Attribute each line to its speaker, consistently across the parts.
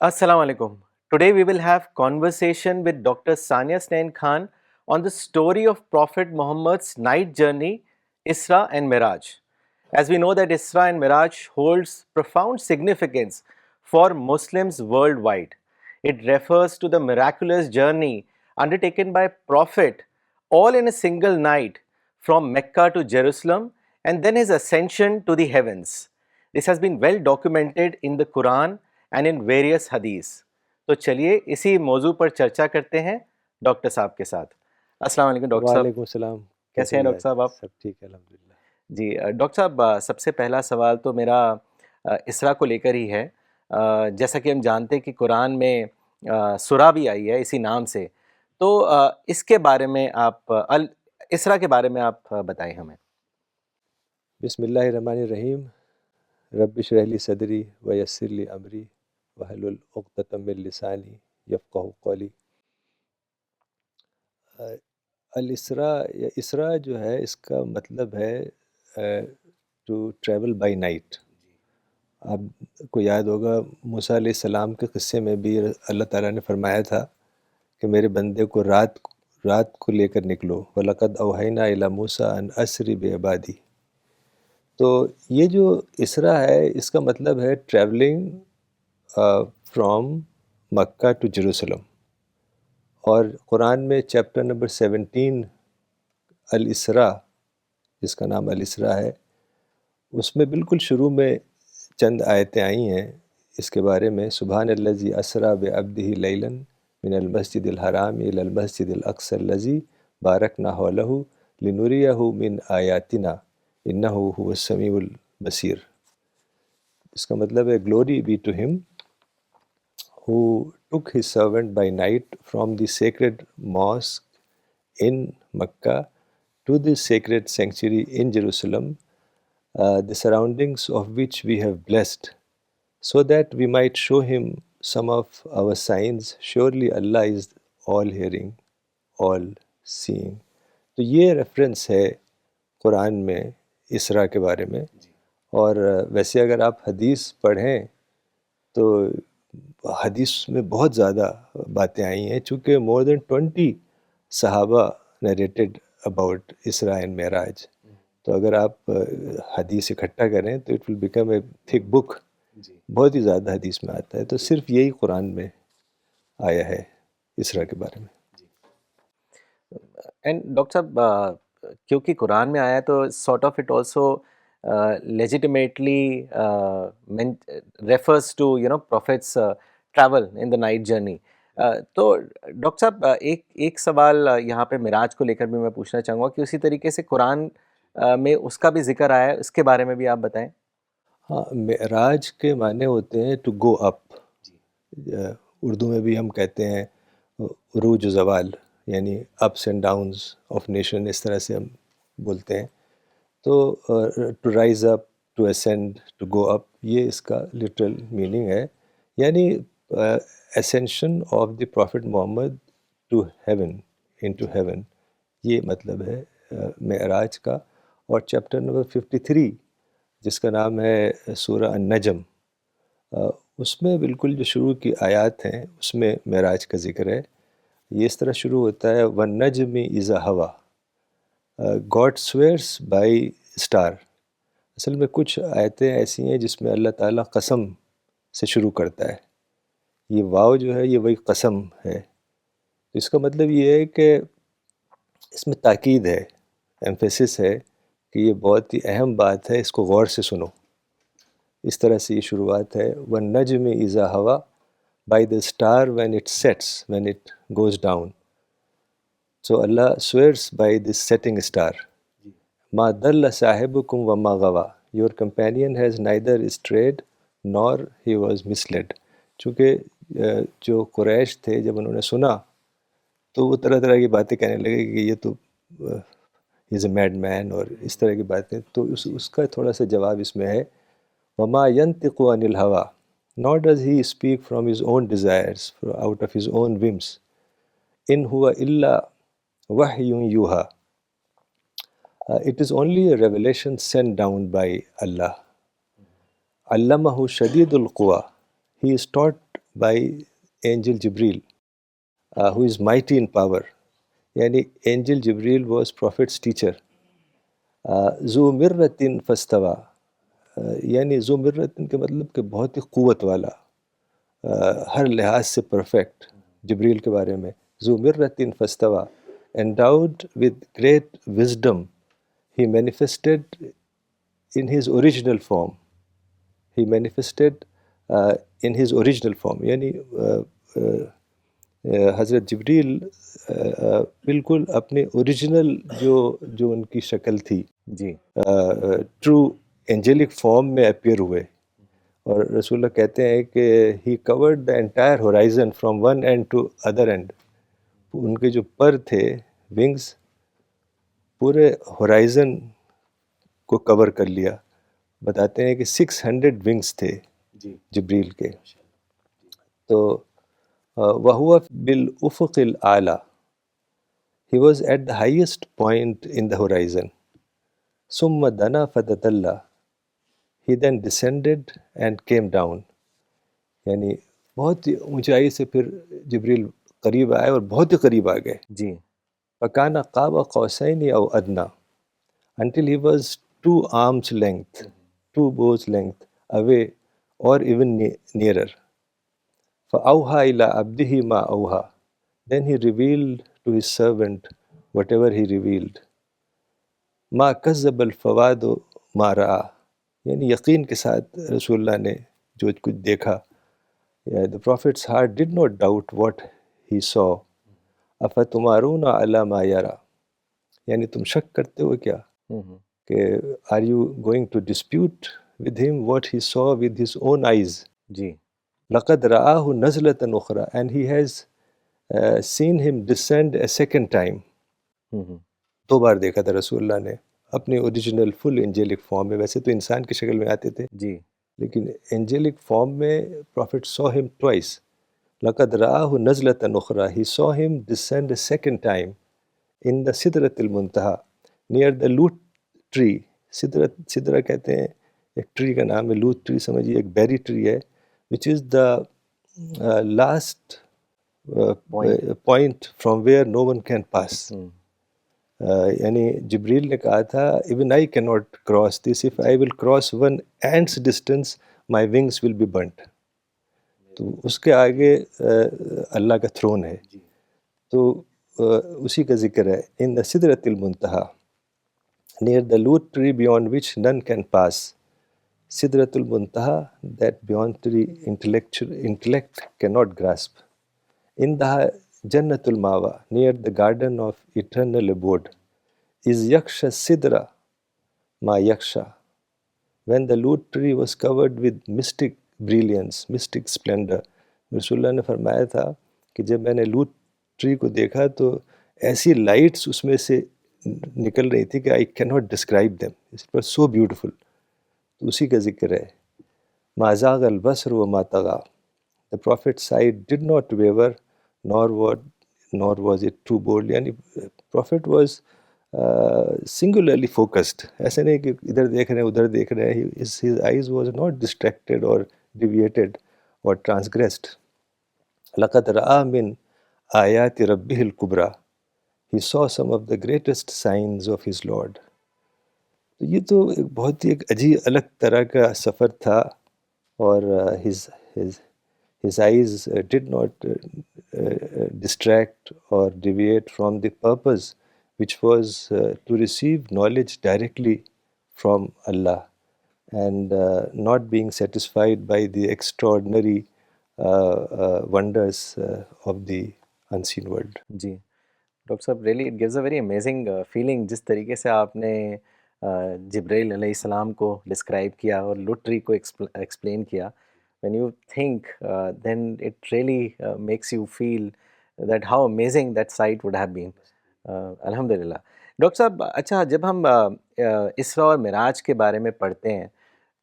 Speaker 1: Assalamu alaikum. Today we will have conversation with Dr. Sania Snain Khan on the story of Prophet Muhammad's night journey, Isra and Miraj. As we know that Isra and Miraj holds profound significance for Muslims worldwide. It refers to the miraculous journey undertaken by Prophet all in a single night from Mecca to Jerusalem and then his ascension to the heavens. This has been well documented in the Quran and in various hadith. تو چلیے اسی موضوع پر چرچا کرتے ہیں doctor صاحب کے ساتھ. السلام علیکم ڈاکٹر صاحب.
Speaker 2: وعلیکم السلام.
Speaker 1: کیسے ہیں ڈاکٹر صاحب آپ؟
Speaker 2: سب ٹھیک ہے الحمدللہ.
Speaker 1: جی ڈاکٹر صاحب، سب سے پہلا سوال تو میرا اسرا کو لے کر ہی ہے. جیسا کہ ہم جانتے ہیں کہ قرآن میں سورہ بھی آئی ہے اسی نام سے، تو اس کے بارے میں آپ اسرا کے بارے میں آپ بتائیں ہمیں.
Speaker 2: بسم اللہ الرحمن الرحیم. رب اشرح لی صدری ویسر لی امری واحلل عقدۃ من لسانی یفقہوا قولی. الاسراء یا اسراء جو ہے اس کا مطلب ہے ٹو ٹریول بائی نائٹ. آپ کو یاد ہوگا موسیٰ علیہ السلام کے قصے میں بھی اللہ تعالیٰ نے فرمایا تھا کہ میرے بندے کو رات کو لے کر نکلو. وَلَقَدْ أَوْحَيْنَا إِلَى مُوسَىٰ أَنْ أَسْرِ بِعِبَادِي. تو یہ جو اسرا ہے اس کا مطلب ہے travelling from Mecca to Jerusalem. اور قرآن میں چیپٹر نمبر 17 الاسراء، جس کا نام الاسراء ہے، اس میں بالکل شروع میں چند آیتیں آئی ہیں اس کے بارے میں. سبحان الذی اسریٰ بعبدہ لیلا من المسجد الحرام الی المسجد الاقصی الذی بارکنا حولہ لنریہ من آیاتنا انہ هو السمیع البصیر. اس کا مطلب ہے گلوری بی ٹو ہم who took his servant by night from the sacred mosque in Mecca to the sacred sanctuary in Jerusalem, the surroundings of which we have blessed, so that we might show him some of our signs. Surely Allah is all hearing, all seeing. تو یہ reference ہے قرآن میں اسرا کے بارے میں. اور ویسے اگر آپ حدیث پڑھیں تو حدیث میں بہت زیادہ باتیں آئی ہیں، چونکہ مور دین 20 صحابہ نریٹڈ اباؤٹ اسرا اینڈ معراج. تو اگر آپ حدیث اکٹھا کریں تو اٹ ول بیکم اے تھک بک. بہت ہی زیادہ حدیث میں آتا ہے، تو صرف یہی قرآن میں آیا ہے اسرا کے بارے میں.
Speaker 1: اینڈ ڈاکٹر صاحب، کیونکہ قرآن میں آیا تو sort of it also legitimately refers to prophets travel in the night journey. تو ڈاکٹر صاحب ایک سوال یہاں پہ معراج کو لے کر بھی میں پوچھنا چاہوں گا کہ اسی طریقے سے قرآن میں اس کا بھی ذکر آیا ہے، اس کے بارے میں بھی آپ بتائیں.
Speaker 2: ہاں، معراج کے معنی ہوتے ہیں ٹو گو اپ. اردو میں بھی ہم کہتے ہیں عروج و زوال، یعنی ups and downs of nation, اس طرح سے ہم بولتے ہیں. تو to rise up, to ascend, to go up, یہ اس کا لٹرل میننگ ہے. یعنی ascension of the prophet Muhammad to heaven, in to heaven, یہ مطلب ہے معراج کا. اور چیپٹر نمبر 53 جس کا نام ہے سورہ النجم، اس میں بالکل جو شروع کی آیات ہیں اس میں معراج کا ذکر ہے. یہ اس طرح شروع ہوتا ہے وَالنَّجْمِ إِذَا هَوَىٰ. God swears by star. اصل میں کچھ آیتیں ایسی ہیں جس میں اللہ تعالیٰ قسم سے شروع کرتا ہے. یہ واو جو ہے یہ وہی قسم ہے. تو اس کا مطلب یہ ہے کہ اس میں تاکید ہے، ایمفیسس ہے کہ یہ بہت ہی اہم بات ہے، اس کو غور سے سنو. اس طرح سے یہ شروعات ہے وَالنَّجْمِ إِذَا هَوَىٰ by the star when it sets, when it goes down. So Allah swears by this setting star. مَا ضَلَّ صَاحِبُكُمْ وَمَا غَوَىٰ. Your companion has neither strayed nor he was misled. چونکہ جو قریش تھے جب انہوں نے سنا تو وہ طرح طرح کی باتیں کہنے لگے کہ یہ تو he is a mad man اور اس طرح کی باتیں. تو اس کا تھوڑا سا جواب اس میں ہے وَمَا يَنطِقُ عَنِ الْهَوَىٰ. Nor does he speak from his own desires, out of his own whims. In huwa illa wahyun yuha. It is only a revelation sent down by Allah. Allamahu shadidul quwa. He is taught by angel Jibril, who is mighty in power. یعنی angel Jibril was prophet's teacher. ذو مرتن فاستوى، یعنی ذو مرتن کے مطلب کہ بہت ہی قوت والا، ہر لحاظ سے پرفیکٹ. جبریل کے بارے میں ذو مرتن فاستوى، endowed with great wisdom, he manifested in his original form. He manifested in his original form. یعنی حضرت جبریل بالکل اپنے اوریجنل جو ان کی شکل تھی
Speaker 1: جی
Speaker 2: ٹرو اینجلک فارم میں اپیئر ہوئے. اور رسول اللہ کہتے ہیں کہ he covered the entire horizon from one end to other end. ان کے جو پر تھے ونگز پورے ہورائزن کو کور کر لیا. بتاتے ہیں کہ 600 ونگز تھے جبریل کے. تو وَهُوَ بِالْأُفُقِ الْأَعْلَى, he was at the highest point in the horizon. ثُمَّ دَنَا فَتَدَلَّى, he then descended and came down. یعنی بہت ہی اونچائی سے پھر جبریل قریب آئے اور بہت ہی قریب آ گئے.
Speaker 1: جی
Speaker 2: فَكَانَ قَابَ قَوْسَيْنِ أَوْ أَدْنَى, until he was 2 arms length, 2 bows length away or even nearer. فَأَوْحَى إِلَىٰ عَبْدِهِ مَا أَوْحَى, then he revealed to his servant whatever he revealed. مَا كَذَّبَ الْفَوَادُ مَا رَأَى, یعنی یقین کے ساتھ رسول اللہ نے جو کچھ دیکھا. The prophet's heart did not doubt what he saw. أَفَتُمَارُونَ عَلَى مَا يَرَى, یعنی تم شک کرتے ہو کیا کہ are you going to dispute with him what he saw with his own eyes.
Speaker 1: جی
Speaker 2: لَقَدْ رَآهُ نَزْلَةً أُخْرَى, and he has seen him descend a second time. 2 بار دیکھا تھا رسول اللہ نے اپنی اوریجنل فل اینجلک فارم میں. ویسے تو انسان کی شکل میں آتے تھے
Speaker 1: جی
Speaker 2: لیکن اینجلک فارم میں پروفٹ saw him twice. لَقَدْ رَآهُ نَزْلَةً أُخْرَى, he saw him descend a second time in the سدرۃ المنتہا, near the لوٹ tree. سدرہ کہتے ہیں ایک ٹری کا نام ہے. لوٹ ٹری سمجھیے ایک بیری ٹری ہے which is the last point from where no one can pass. یعنی جبریل نے کہا تھا even I cannot cross this. If I will cross 1 ant's distance, my wings will be burnt. تو اس کے آگے اللہ کا تھرون ہے. تو اسی کا ذکر ہے in the سدرۃ المنتہا, near the loot tree beyond which none can pass. Sidratul Muntaha, that beyond tree intellect cannot grasp. In the Jannatul Mawa, near the garden of eternal abode, is Yaksha Sidra ma Yaksha. When the loot tree was covered with mystic brilliance, mystic splendor, رسول اللہ نے فرمایا تھا کہ جب میں نے لوٹ tree کو دیکھا تو ایسی لائٹس اس میں سے نکل رہی تھی کہ I cannot describe them. It was so beautiful. تو اسی کا ذکر ہے. ما زاغ البصر وما طغى, the prophet's sight did not waver nor was it too bold. یعنی prophet was singularly focused. ایسے نہیں کہ ادھر دیکھ رہے ہیں ادھر دیکھ رہے ہیں. His eyes was not distracted or deviated or transgressed. لقد رأى من آیات ربه الكبرى, he saw some of the greatest signs of his Lord. تو یہ تو ایک بہت ہی ایک عجیب الگ طرح کا سفر تھا. اور his eyes did not distract or deviate from the purpose which was to receive knowledge directly from Allah and not being satisfied by the extraordinary wonders of the unseen world.
Speaker 1: جی ڈاکٹر صاحب really it gives a very amazing feeling جس طریقے سے آپ نے جبرائیل علیہ السلام کو ڈسکرائب کیا اور لٹری کو ایکسپلین کیا. When you think then it really makes you feel that how amazing that sight would have been. الحمد للہ. ڈاکٹر صاحب اچھا جب ہم اسراء اور معراج کے بارے میں پڑھتے ہیں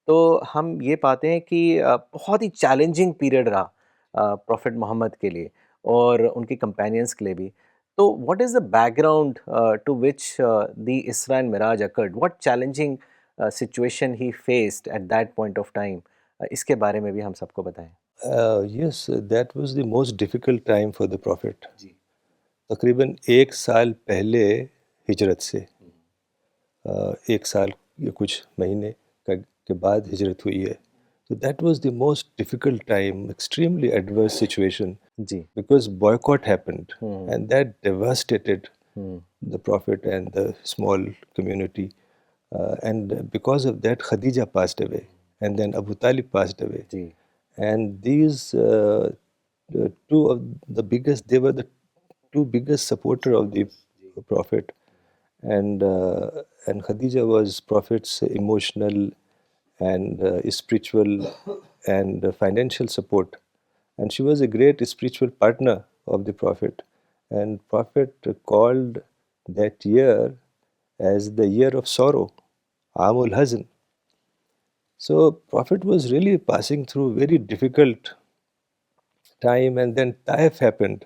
Speaker 1: تو ہم یہ پاتے ہیں کہ بہت ہی چیلنجنگ پیریڈ رہا پروفٹ محمد کے لیے اور ان کے کمپینینس کے لیے بھی. تو what is the background to which the Isra and Miraj occurred? What challenging situation he faced at that point of time? اس کے بارے میں بھی ہم سب کو بتائیں.
Speaker 2: Yes, that was the most difficult time for the Prophet. تقریباً 1 سال پہلے ہجرت سے، 1 سال یا کچھ مہینے کے بعد ہجرت ہوئی ہے. So that was the most difficult time, extremely adverse situation,
Speaker 1: G.
Speaker 2: because boycott happened and that devastated the Prophet and the small community. And because of that, Khadija passed away, and then Abu Talib passed away.
Speaker 1: G.
Speaker 2: And these two of the biggest, they were the two biggest supporter of the Prophet. And Khadija was Prophet's emotional and spiritual and financial support. And she was a great spiritual partner of the Prophet. And Prophet called that year as the year of sorrow, Amul Hazn. So Prophet was really passing through very difficult time, and then Taif happened.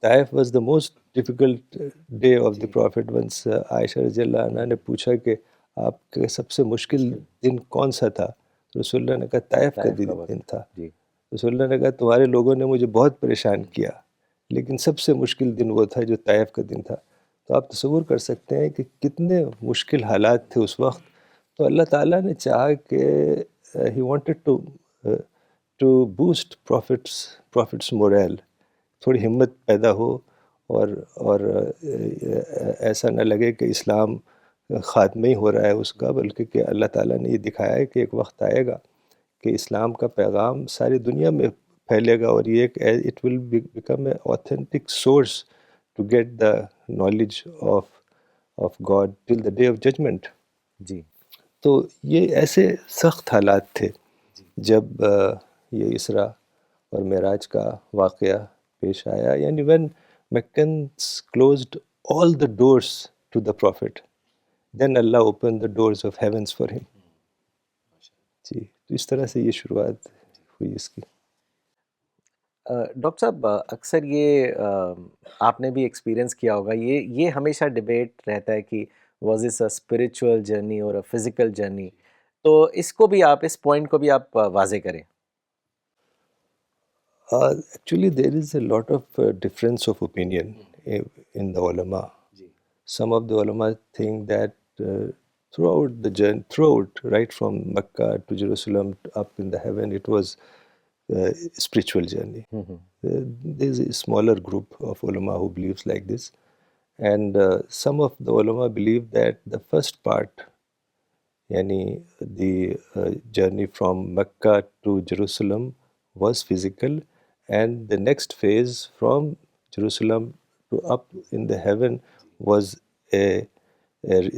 Speaker 2: Taif was the most difficult day of the Prophet. Once Aisha رضی اللہ عنہ نے پوچھا کہ آپ کے سب سے مشکل دن کون سا تھا، تو رسول اللہ نے کہا طائف کا دن تھا. رسول اللہ نے کہا تمہارے لوگوں نے مجھے بہت پریشان کیا، لیکن سب سے مشکل دن وہ تھا جو طائف کا دن تھا. تو آپ تصور کر سکتے ہیں کہ کتنے مشکل حالات تھے اس وقت. تو اللہ تعالیٰ نے چاہا کہ he wanted to boost prophet's morale, تھوڑی ہمت پیدا ہو، اور ایسا نہ لگے کہ اسلام خاتمہ ہی ہو رہا ہے اس کا، بلکہ کہ اللہ تعالیٰ نے یہ دکھایا ہے کہ ایک وقت آئے گا کہ اسلام کا پیغام ساری دنیا میں پھیلے گا، اور یہ ایک it will become a authentic source to get the knowledge of God till the day of judgement.
Speaker 1: جی.
Speaker 2: تو یہ ایسے سخت حالات تھے جب یہ اسرا اور معراج کا واقعہ پیش آیا. یعنی when Meccans closed all the doors to the Prophet, then Allah opened the doors of heavens for him. جی. تو اس طرح سے یہ شروعات ہوئی اس کی.
Speaker 1: ڈاکٹر صاحب اکثر یہ آپ نے بھی ایکسپیرئنس کیا ہوگا، یہ ہمیشہ ڈبیٹ رہتا ہے کہ was it's a spiritual journey اور اے فزیکل جرنی، تو اس کو بھی آپ، اس پوائنٹ کو بھی آپ واضح کریں.
Speaker 2: Actually, there is a lot of difference of opinion in the ulama. Some of the ulama think that throughout the journey, right from Mecca to Jerusalem up in the heaven, it was a spiritual journey. There is a smaller group of ulama who believes like this, and some of the ulama believe that the first part, yani the journey from Mecca to Jerusalem, was physical, and the next phase from Jerusalem to up in the heaven was a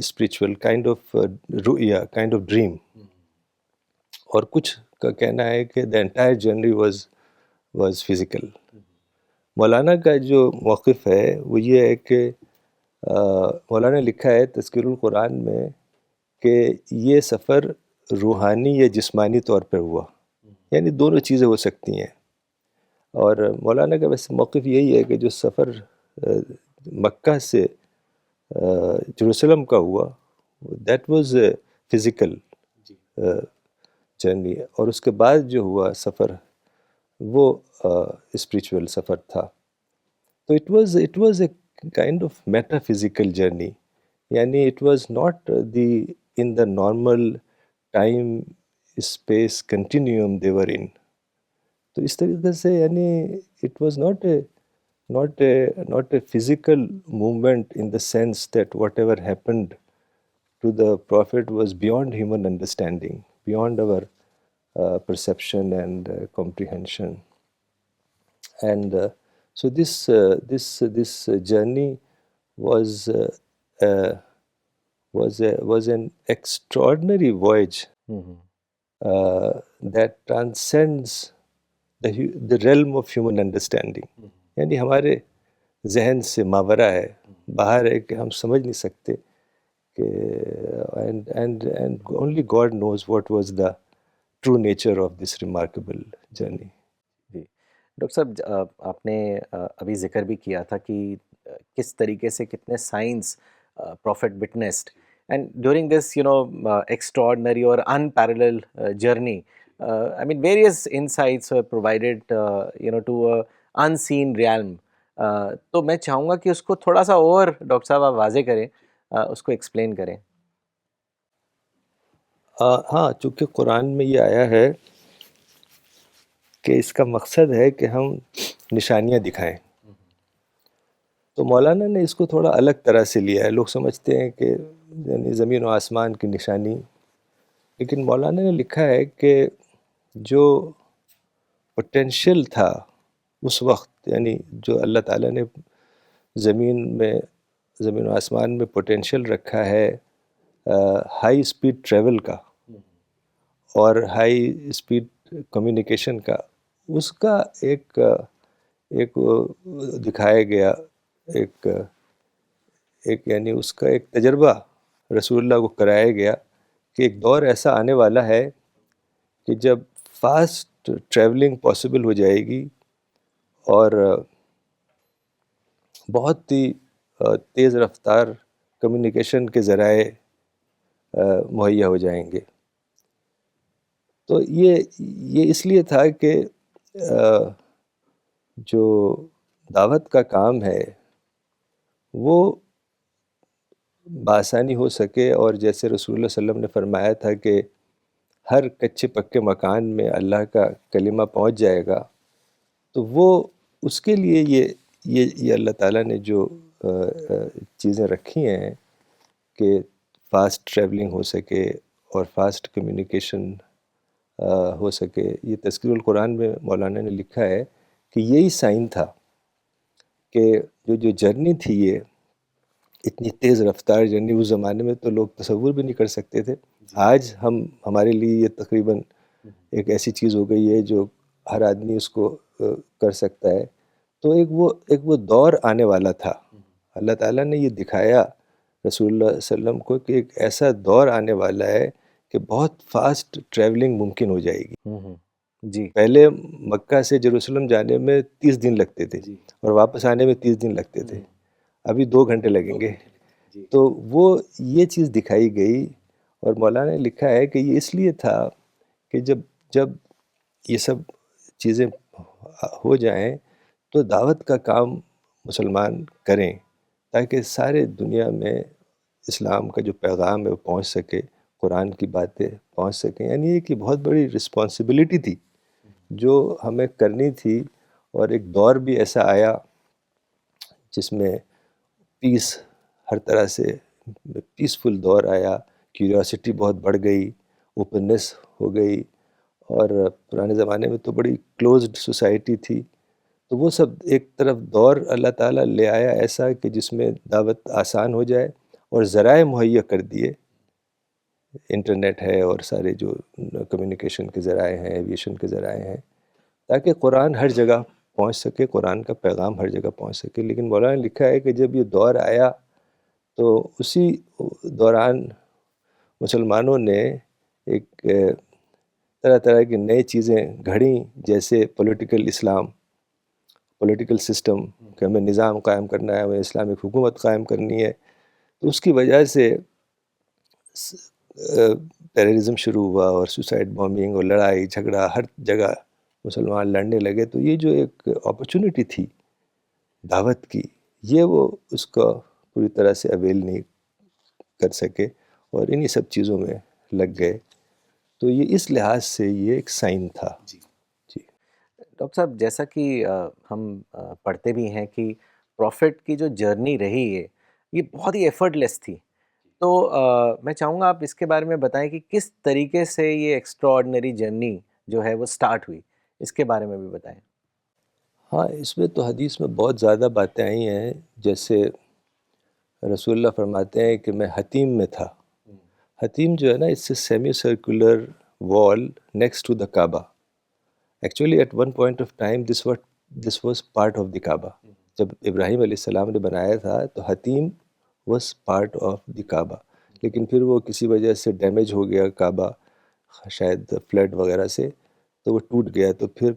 Speaker 2: spiritual kind of ru'ya, kind of dream. اور کچھ کا کہنا ہے کہ the entire journey was physical. مولانا کا جو موقف ہے وہ یہ ہے کہ مولانا لکھا ہے تذکیر القرآن میں کہ یہ سفر روحانی یا جسمانی طور پر ہوا، یعنی دونوں چیزیں ہو سکتی ہیں. اور مولانا کا ویسے موقف یہی ہے کہ جو سفر مکہ سے جروسلم کا ہوا، دیٹ واز فزیکل جرنی، اور اس کے بعد جو ہوا سفر وہ اسپریچول سفر تھا. تو it was a kind of metaphysical journey, یعنی it was not the in the normal time space continuum they were in. تو اس طریقے سے یعنی it was not a physical movement in the sense that whatever happened to the prophet was beyond human understanding, beyond our perception and comprehension. And so this journey was an extraordinary voyage that transcends the realm of human understanding. یعنی ہمارے ذہن سے ماورا ہے، باہر ہے کہ ہم سمجھ نہیں سکتے کہ and only God knows what was the true nature of this remarkable journey.
Speaker 1: جی ڈاکٹر صاحب، آپ نے ابھی ذکر بھی کیا تھا کہ کس طریقے سے کتنے signs prophet witnessed, and during this extraordinary اور unparalleled journey I mean, various insights were provided, to a unseen realm. تو میں چاہوں گا کہ اس کو تھوڑا سا اور ڈاکٹر صاحب آپ واضح کریں, اس کو ایکسپلین کریں.
Speaker 2: ہاں، چونکہ قرآن میں یہ آیا ہے کہ اس کا مقصد ہے کہ ہم نشانیاں دکھائیں، تو مولانا نے اس کو تھوڑا الگ طرح سے لیا ہے. لوگ سمجھتے ہیں کہ یعنی زمین و آسمان کی نشانی، لیکن مولانا نے لکھا ہے کہ جو پوٹینشیل تھا اس وقت، یعنی جو اللہ تعالیٰ نے زمین و آسمان میں پوٹینشیل رکھا ہے ہائی اسپیڈ ٹریول کا اور ہائی اسپیڈ کمیونیکیشن کا، اس کا ایک دکھایا گیا ایک یعنی اس کا ایک تجربہ رسول اللہ کو کرایا گیا کہ ایک دور ایسا آنے والا ہے کہ جب فاسٹ ٹریولنگ پاسبل ہو جائے گی اور بہت ہی تیز رفتار کمیونیکیشن کے ذرائع مہیا ہو جائیں گے. تو یہ اس لیے تھا کہ جو دعوت کا کام ہے وہ بآسانی ہو سکے، اور جیسے رسول اللہ صلی اللہ علیہ وسلم نے فرمایا تھا کہ ہر کچے پکے مکان میں اللہ کا کلمہ پہنچ جائے گا، تو وہ اس کے لیے یہ اللہ تعالیٰ نے جو چیزیں رکھی ہیں کہ فاسٹ ٹریولنگ ہو سکے اور فاسٹ کمیونیکیشن ہو سکے. یہ تذکیر القرآن میں مولانا نے لکھا ہے کہ یہی سائن تھا کہ جو جرنی تھی، یہ اتنی تیز رفتار جرنی اس زمانے میں تو لوگ تصور بھی نہیں کر سکتے تھے. آج ہمارے لیے یہ تقریباً ایک ایسی چیز ہو گئی ہے جو ہر آدمی اس کو کر سکتا ہے. تو ایک وہ دور آنے والا تھا. اللہ تعالیٰ نے یہ دکھایا رسول اللہ صلی اللہ علیہ وسلم کو کہ ایک ایسا دور آنے والا ہے کہ بہت فاسٹ ٹریولنگ ممکن ہو جائے گی.
Speaker 1: جی.
Speaker 2: پہلے مکہ سے جیروسلم جانے میں 30 دن لگتے تھے اور واپس آنے میں 30 دن لگتے تھے، ابھی 2 گھنٹے لگیں گے. تو وہ یہ چیز دکھائی گئی، اور مولانا نے لکھا ہے کہ یہ اس لیے تھا کہ جب یہ سب چیزیں ہو جائیں تو دعوت کا کام مسلمان کریں تاکہ سارے دنیا میں اسلام کا جو پیغام ہے وہ پہنچ سکے، قرآن کی باتیں پہنچ سکیں. یعنی یہ کہ بہت بڑی رسپانسبلٹی تھی جو ہمیں کرنی تھی. اور ایک دور بھی ایسا آیا جس میں پیس، ہر طرح سے پیسفل دور آیا، کیوریاسٹی بہت بڑھ گئی، اوپننس ہو گئی. اور پرانے زمانے میں تو بڑی کلوزڈ سوسائٹی تھی. تو وہ سب ایک طرف دور اللہ تعالیٰ لے آیا ایسا کہ جس میں دعوت آسان ہو جائے اور ذرائع مہیا کر دیے. انٹرنیٹ ہے اور سارے جو کمیونیکیشن کے ذرائع ہیں، ایویشن کے ذرائع ہیں، تاکہ قرآن ہر جگہ پہنچ سکے، قرآن کا پیغام ہر جگہ پہنچ سکے. لیکن مولانا نے لکھا ہے کہ جب یہ دور آیا تو اسی دوران مسلمانوں نے ایک طرح طرح کی نئی چیزیں گھڑیں، جیسے پولیٹیکل اسلام، پولیٹیکل سسٹم، کہ ہمیں نظام قائم کرنا ہے، ہمیں اسلامک حکومت قائم کرنی ہے. تو اس کی وجہ سے ٹیررزم شروع ہوا اور سوسائڈ بامبنگ اور لڑائی جھگڑا ہر جگہ مسلمان لڑنے لگے. تو یہ جو ایک اپرچونٹی تھی دعوت کی، یہ وہ اس کا پوری طرح سے اویل نہیں کر سکے اور انہی سب چیزوں میں لگ گئے. تو یہ اس لحاظ سے یہ ایک سائن تھا. جی
Speaker 1: ڈاکٹر صاحب، جیسا کہ ہم پڑھتے بھی ہیں کہ پروفٹ کی جو جرنی رہی ہے یہ بہت ہی ایفرٹ لیس تھی. تو میں چاہوں گا آپ اس کے بارے میں بتائیں کہ کس طریقے سے یہ ایکسٹرا آرڈنری جرنی جو ہے وہ سٹارٹ ہوئی، اس کے بارے میں بھی بتائیں.
Speaker 2: ہاں، اس میں تو حدیث میں بہت زیادہ باتیں آئی ہیں. جیسے رسول اللہ فرماتے ہیں کہ میں حتیم میں تھا. حتیم جو ہے نا، it's a semi circular wall next to the Kaaba. Actually at one point of time this was part of the Kaaba. جب ابراہیم علیہ السلام نے بنایا تھا تو حتیم was part of the Kaaba, لیکن پھر وہ کسی وجہ سے ڈیمیج ہو گیا کعبہ، شاید فلڈ وغیرہ سے، تو وہ ٹوٹ گیا. تو پھر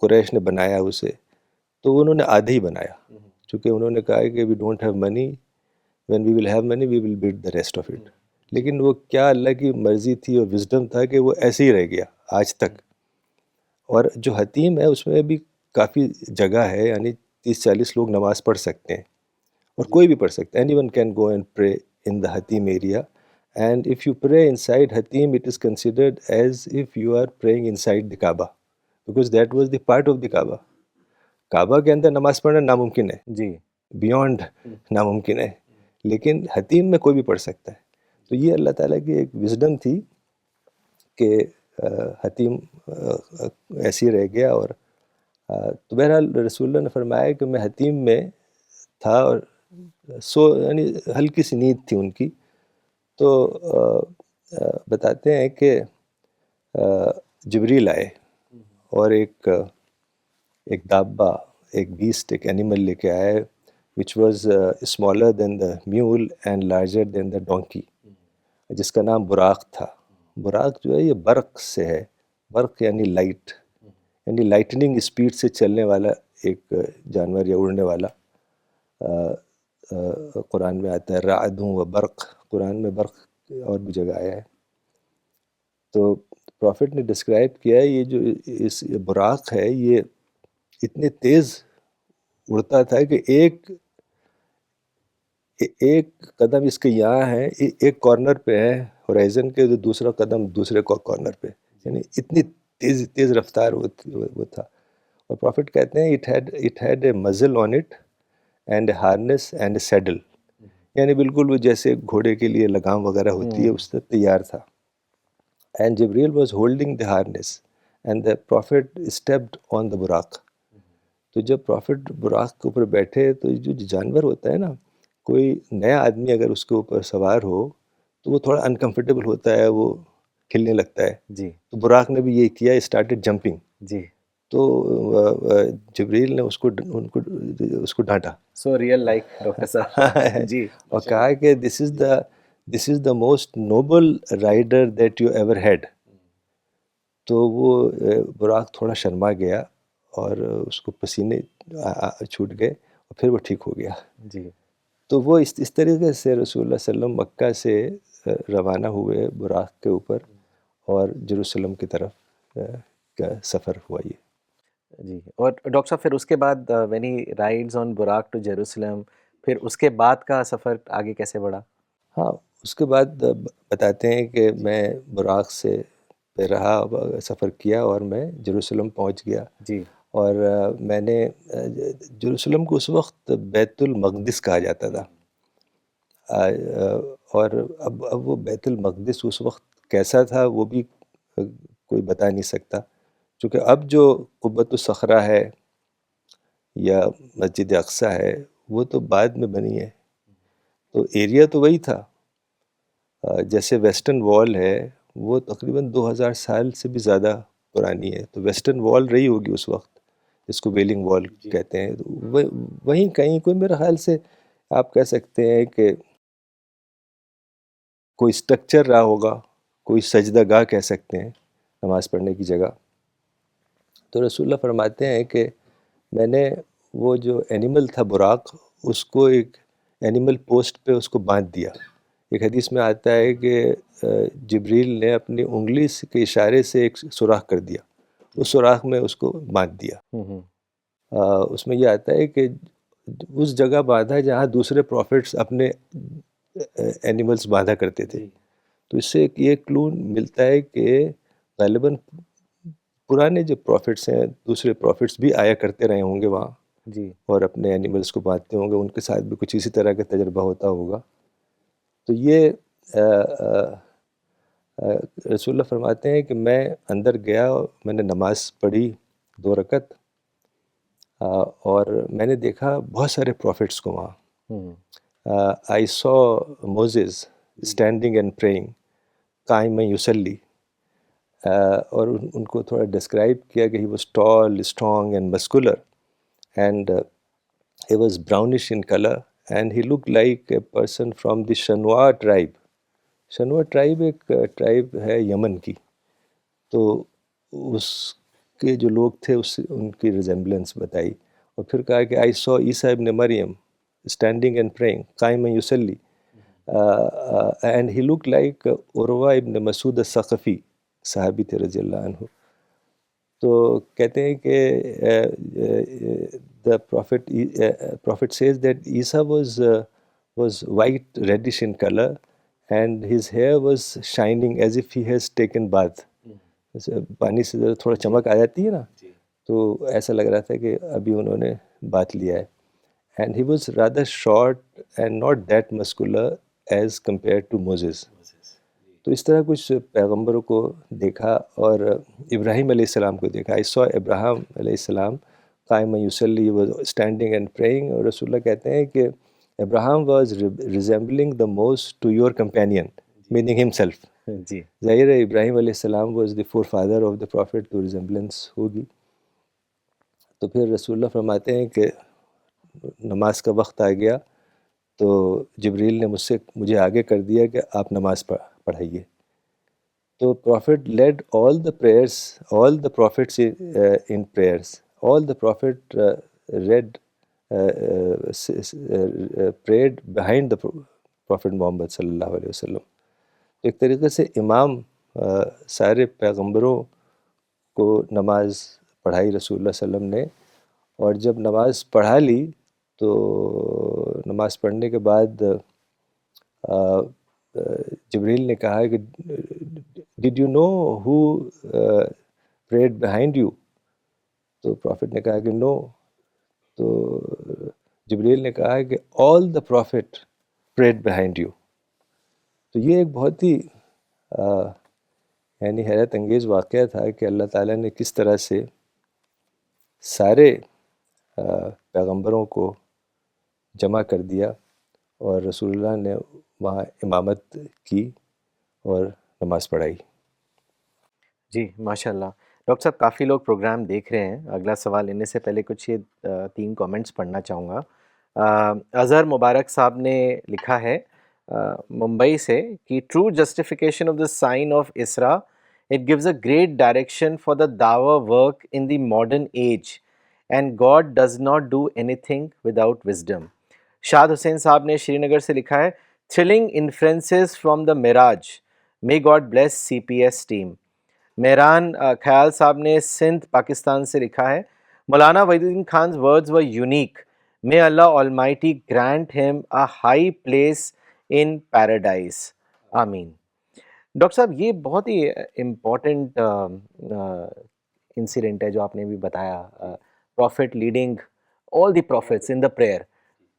Speaker 2: قریش نے بنایا اسے، تو انہوں نے آدھے ہی بنایا، چونکہ انہوں نے کہا کہ we don't have money, when we will have money we will build the rest of it. لیکن وہ کیا اللہ کی مرضی تھی اور وزڈم تھا کہ وہ ایسے ہی رہ گیا آج تک. اور جو حتیم ہے اس میں بھی کافی جگہ ہے، یعنی 30-40 لوگ نماز پڑھ سکتے ہیں، اور کوئی بھی پڑھ سکتا ہے. Anyone can go and pray in the حتیم area. And if you pray inside حتیم it is considered as if you are praying inside the Kaaba, because that was the part of the Kaaba. کعبہ کے اندر نماز پڑھنا ناممکن ہے،
Speaker 1: جی
Speaker 2: beyond ناممکن ہے، لیکن حتیم میں کوئی بھی پڑھ سکتا ہے. تو یہ اللہ تعالیٰ کی ایک وزڈم تھی کہ حتیم ایسی رہ گیا. اور تو بہرحال رسول اللہ نے فرمایا کہ میں حتیم میں تھا، اور یعنی ہلکی سی نیند تھی ان کی. تو بتاتے ہیں کہ جبریل آئے اور ایک دابہ، ایک بیسٹ، ایک اینیمل لے کے آئے which was smaller than the mule and larger than the donkey، جس کا نام براق تھا. براق جو ہے یہ برق سے ہے، برق یعنی لائٹ، یعنی لائٹننگ اسپیڈ سے چلنے والا ایک جانور یا اڑنے والا. قرآن میں آتا ہے رعدوں و برق، قرآن میں برق اور بھی جگہ آیا ہے. تو پروفٹ نے ڈسکرائب کیا ہے یہ جو اس براق ہے یہ اتنے تیز اڑتا تھا کہ ایک قدم اس کے یہاں ہے، ایک کارنر پہ ہے ہورائزن کے، تو دوسرا قدم دوسرے کارنر پہ، یعنی اتنی تیز رفتار وہ تھا. اور پروفٹ کہتے ہیں it had a muzzle on it and a harness and a saddle, یعنی بالکل وہ جیسے گھوڑے کے لیے لگام وغیرہ ہوتی ہے اس سے تیار تھا. And Jibril was holding the harness and the prophet stepped on the Buraq. تو جب پروفٹ براق کے اوپر بیٹھے تو جو جانور ہوتا ہے نا، کوئی نیا آدمی اگر اس کے اوپر سوار ہو تو وہ تھوڑا انکمفرٹیبل ہوتا ہے، وہ کھلنے لگتا ہے.
Speaker 1: جی
Speaker 2: تو براق نے بھی یہ کیا، اسٹارٹڈ جمپنگ.
Speaker 1: جی.
Speaker 2: تو جبریل نے اس کو ڈانٹا.
Speaker 1: سو ریئل لائک ڈاکٹر صاحب. جی.
Speaker 2: اور کہا کہ this is the most noble rider that you ever had. تو وہ براق تھوڑا شرما گیا اور اس کو پسینے چھوٹ گئے اور پھر وہ ٹھیک ہو گیا.
Speaker 1: جی.
Speaker 2: تو وہ اس طریقے سے رسول اللہ صلی اللہ علیہ وسلم مکہ سے روانہ ہوئے براق کے اوپر اور جیروسلم کی طرف کا سفر ہوا یہ.
Speaker 1: جی. اور ڈاکٹر صاحب پھر اس کے بعد when he rides on Buraq to Jerusalem, پھر اس کے بعد کا سفر آگے کیسے بڑھا؟
Speaker 2: ہاں، اس کے بعد بتاتے ہیں کہ میں براق سے رہا، سفر کیا اور میں جیروسلم پہنچ گیا.
Speaker 1: جی.
Speaker 2: اور میں نے جیروسلم کو اس وقت بیت المقدس کہا جاتا تھا. اور اب وہ بیت المقدس اس وقت کیسا تھا وہ بھی کوئی بتا نہیں سکتا، چونکہ اب جو قبۃ الصخرہ ہے یا مسجد اقصیٰ ہے وہ تو بعد میں بنی ہے. تو ایریا تو وہی تھا. جیسے ویسٹرن وال ہے وہ تقریباً 2000 سال سے بھی زیادہ پرانی ہے، تو ویسٹرن وال رہی ہوگی اس وقت، جس کو ویلنگ وال کہتے ہیں. وہیں کہیں کوئی میرے خیال سے آپ کہہ سکتے ہیں کہ کوئی اسٹرکچر رہا ہوگا، کوئی سجدہ گاہ کہہ سکتے ہیں، نماز پڑھنے کی جگہ. تو رسول اللہ فرماتے ہیں کہ میں نے وہ جو اینیمل تھا براق، اس کو ایک اینیمل پوسٹ پہ اس کو باندھ دیا. ایک حدیث میں آتا ہے کہ جبریل نے اپنی انگلی کے اشارے سے ایک سوراخ کر دیا، اس سوراخ میں اس کو باندھ دیا. اس میں یہ آتا ہے کہ اس جگہ باندھا جہاں دوسرے پروفٹس اپنے اینیملز باندھا کرتے تھے. تو اس سے یہ کلو ملتا ہے کہ غالباً پرانے جو پروفٹس ہیں، دوسرے پروفٹس بھی آیا کرتے رہے ہوں گے وہاں
Speaker 1: جی،
Speaker 2: اور اپنے اینیملز کو باندھتے ہوں گے، ان کے ساتھ بھی کچھ اسی طرح کا تجربہ ہوتا ہوگا. تو یہ رسول اللہ فرماتے ہیں کہ میں اندر گیا، میں نے نماز پڑھی 2 رکعت، اور میں نے دیکھا بہت سارے پروفٹس کو وہاں. I saw Moses standing and praying قائم یصلی. اور ان کو تھوڑا ڈسکرائب کیا کہ he was tall, strong and muscular and he was brownish in color and he looked like a person from the Shanwa tribe. Shanwa tribe ایک tribe ہے یمن کی. تو اس کے جو لوگ تھے ان کی ریزمبلنس بتائی. اور پھر کہا کہ I saw عیسیٰ ابن مریم standing and praying قائم یصلی and he looked like عروہ ابن مسعود الثقفی، صحابی تھے رضی اللہ عنہ. تو کہتے ہیں کہ the prophet says that Isa was white reddish in color and his hair was shining as if he has taken bath. جیسے پانی سے تھوڑا چمک آ جاتی ہے نا، تو ایسا لگ رہا تھا کہ ابھی انہوں نے بات لیا ہے. And he was rather short and not that muscular as compare to Moses. تو اس طرح کچھ پیغمبروں کو دیکھا، اور ابراہیم علیہ السلام کو دیکھا. I saw ابراہیم علیہ السلام قائم یصلی واز اسٹینڈنگ اینڈ پریئنگ. اور رسول اللہ کہتے ہیں کہ ابراہیم was resembling the most to your companion meaning himself.
Speaker 1: جی
Speaker 2: ظاہر ہے ابراہیم علیہ السلام was the forefather of the prophet, تو ریزمبلنس ہوگی. تو پھر رسول اللہ فرماتے ہیں کہ نماز کا وقت آ گیا تو جبریل نے مجھے آگے کر دیا کہ آپ نماز پڑھائیے. تو prophet led all the prophets in prayers. All the prophet read prayed behind the prophet Muhammad صلی اللہ علیہ وسلم. ایک طریقے سے امام سارے پیغمبروں کو نماز پڑھائی رسول اللہ صلی اللہ علیہ وسلم نے. اور جب نماز پڑھا لی تو نماز پڑھنے کے بعد جبریل نے کہا کہ did you know who prayed behind you? تو پروفٹ نے کہا کہ نو. تو جبریل نے کہا کہ all the prophet prayed behind you. تو یہ ایک بہت ہی یعنی حیرت انگیز واقعہ تھا کہ اللہ تعالیٰ نے کس طرح سے سارے پیغمبروں کو جمع کر دیا اور رسول اللہ نے وہاں امامت کی اور نماز پڑھائی.
Speaker 1: جی ماشاء اللہ. ڈاکٹر صاحب کافی لوگ پروگرام دیکھ رہے ہیں. اگلا سوال لینے سے پہلے کچھ یہ 3 کامنٹس پڑھنا چاہوں گا. اظہر مبارک صاحب نے لکھا ہے ممبئی سے کہ true justification of the sign of اسرا it gives a great direction for the دعوی work in the modern age and God does not do anything without wisdom. Shad Hussain Sahab نے شری نگر سے لکھا ہے تھرلنگ انفلوئنسز فرام دا معراج. May God bless C P S team. Mehran Khayal Sahab نے سندھ پاکستان سے لکھا ہے Maulana Wahid uddin خان's words were unique. May Allah Almighty grant him a high place in paradise. آمین. ڈاکٹر صاحب یہ بہت ہی امپورٹنٹ انسیڈنٹ ہے جو آپ نے بھی بتایا، prophet leading all the prophets in the prayer.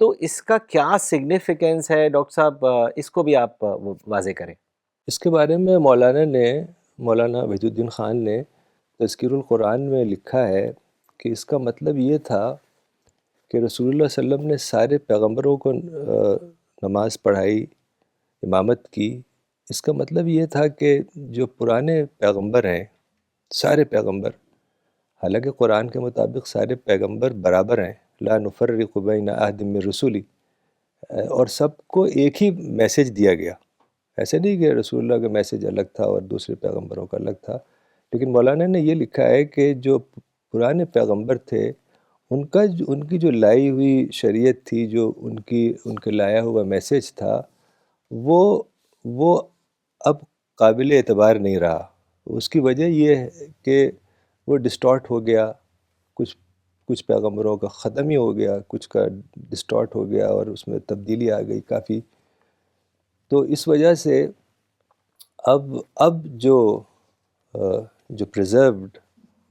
Speaker 1: تو اس کا کیا سگنیفیکنس ہے ڈاکٹر صاحب، اس کو بھی آپ واضح کریں.
Speaker 2: اس کے بارے میں مولانا وحید الدین خان نے تذکیر القرآن میں لکھا ہے کہ اس کا مطلب یہ تھا کہ رسول اللہ صلی اللہ علیہ وسلم نے سارے پیغمبروں کو نماز پڑھائی، امامت کی. اس کا مطلب یہ تھا کہ جو پرانے پیغمبر ہیں، سارے پیغمبر، حالانکہ قرآن کے مطابق سارے پیغمبر برابر ہیں، لا نفرق بین احد من رسولی، اور سب کو ایک ہی میسج دیا گیا. ایسے نہیں کہ رسول اللہ کا میسج الگ تھا اور دوسرے پیغمبروں کا الگ تھا. لیکن مولانا نے یہ لکھا ہے کہ جو پرانے پیغمبر تھے ان کی جو لائی ہوئی شریعت تھی، جو ان کے لایا ہوا میسج تھا، وہ اب قابل اعتبار نہیں رہا. اس کی وجہ یہ ہے کہ وہ ڈسٹارٹ ہو گیا. کچھ پیغمبروں کا ختم ہی ہو گیا، کچھ کا ڈسٹارٹ ہو گیا اور اس میں تبدیلی آ گئی کافی. تو اس وجہ سے اب جو پریزروڈ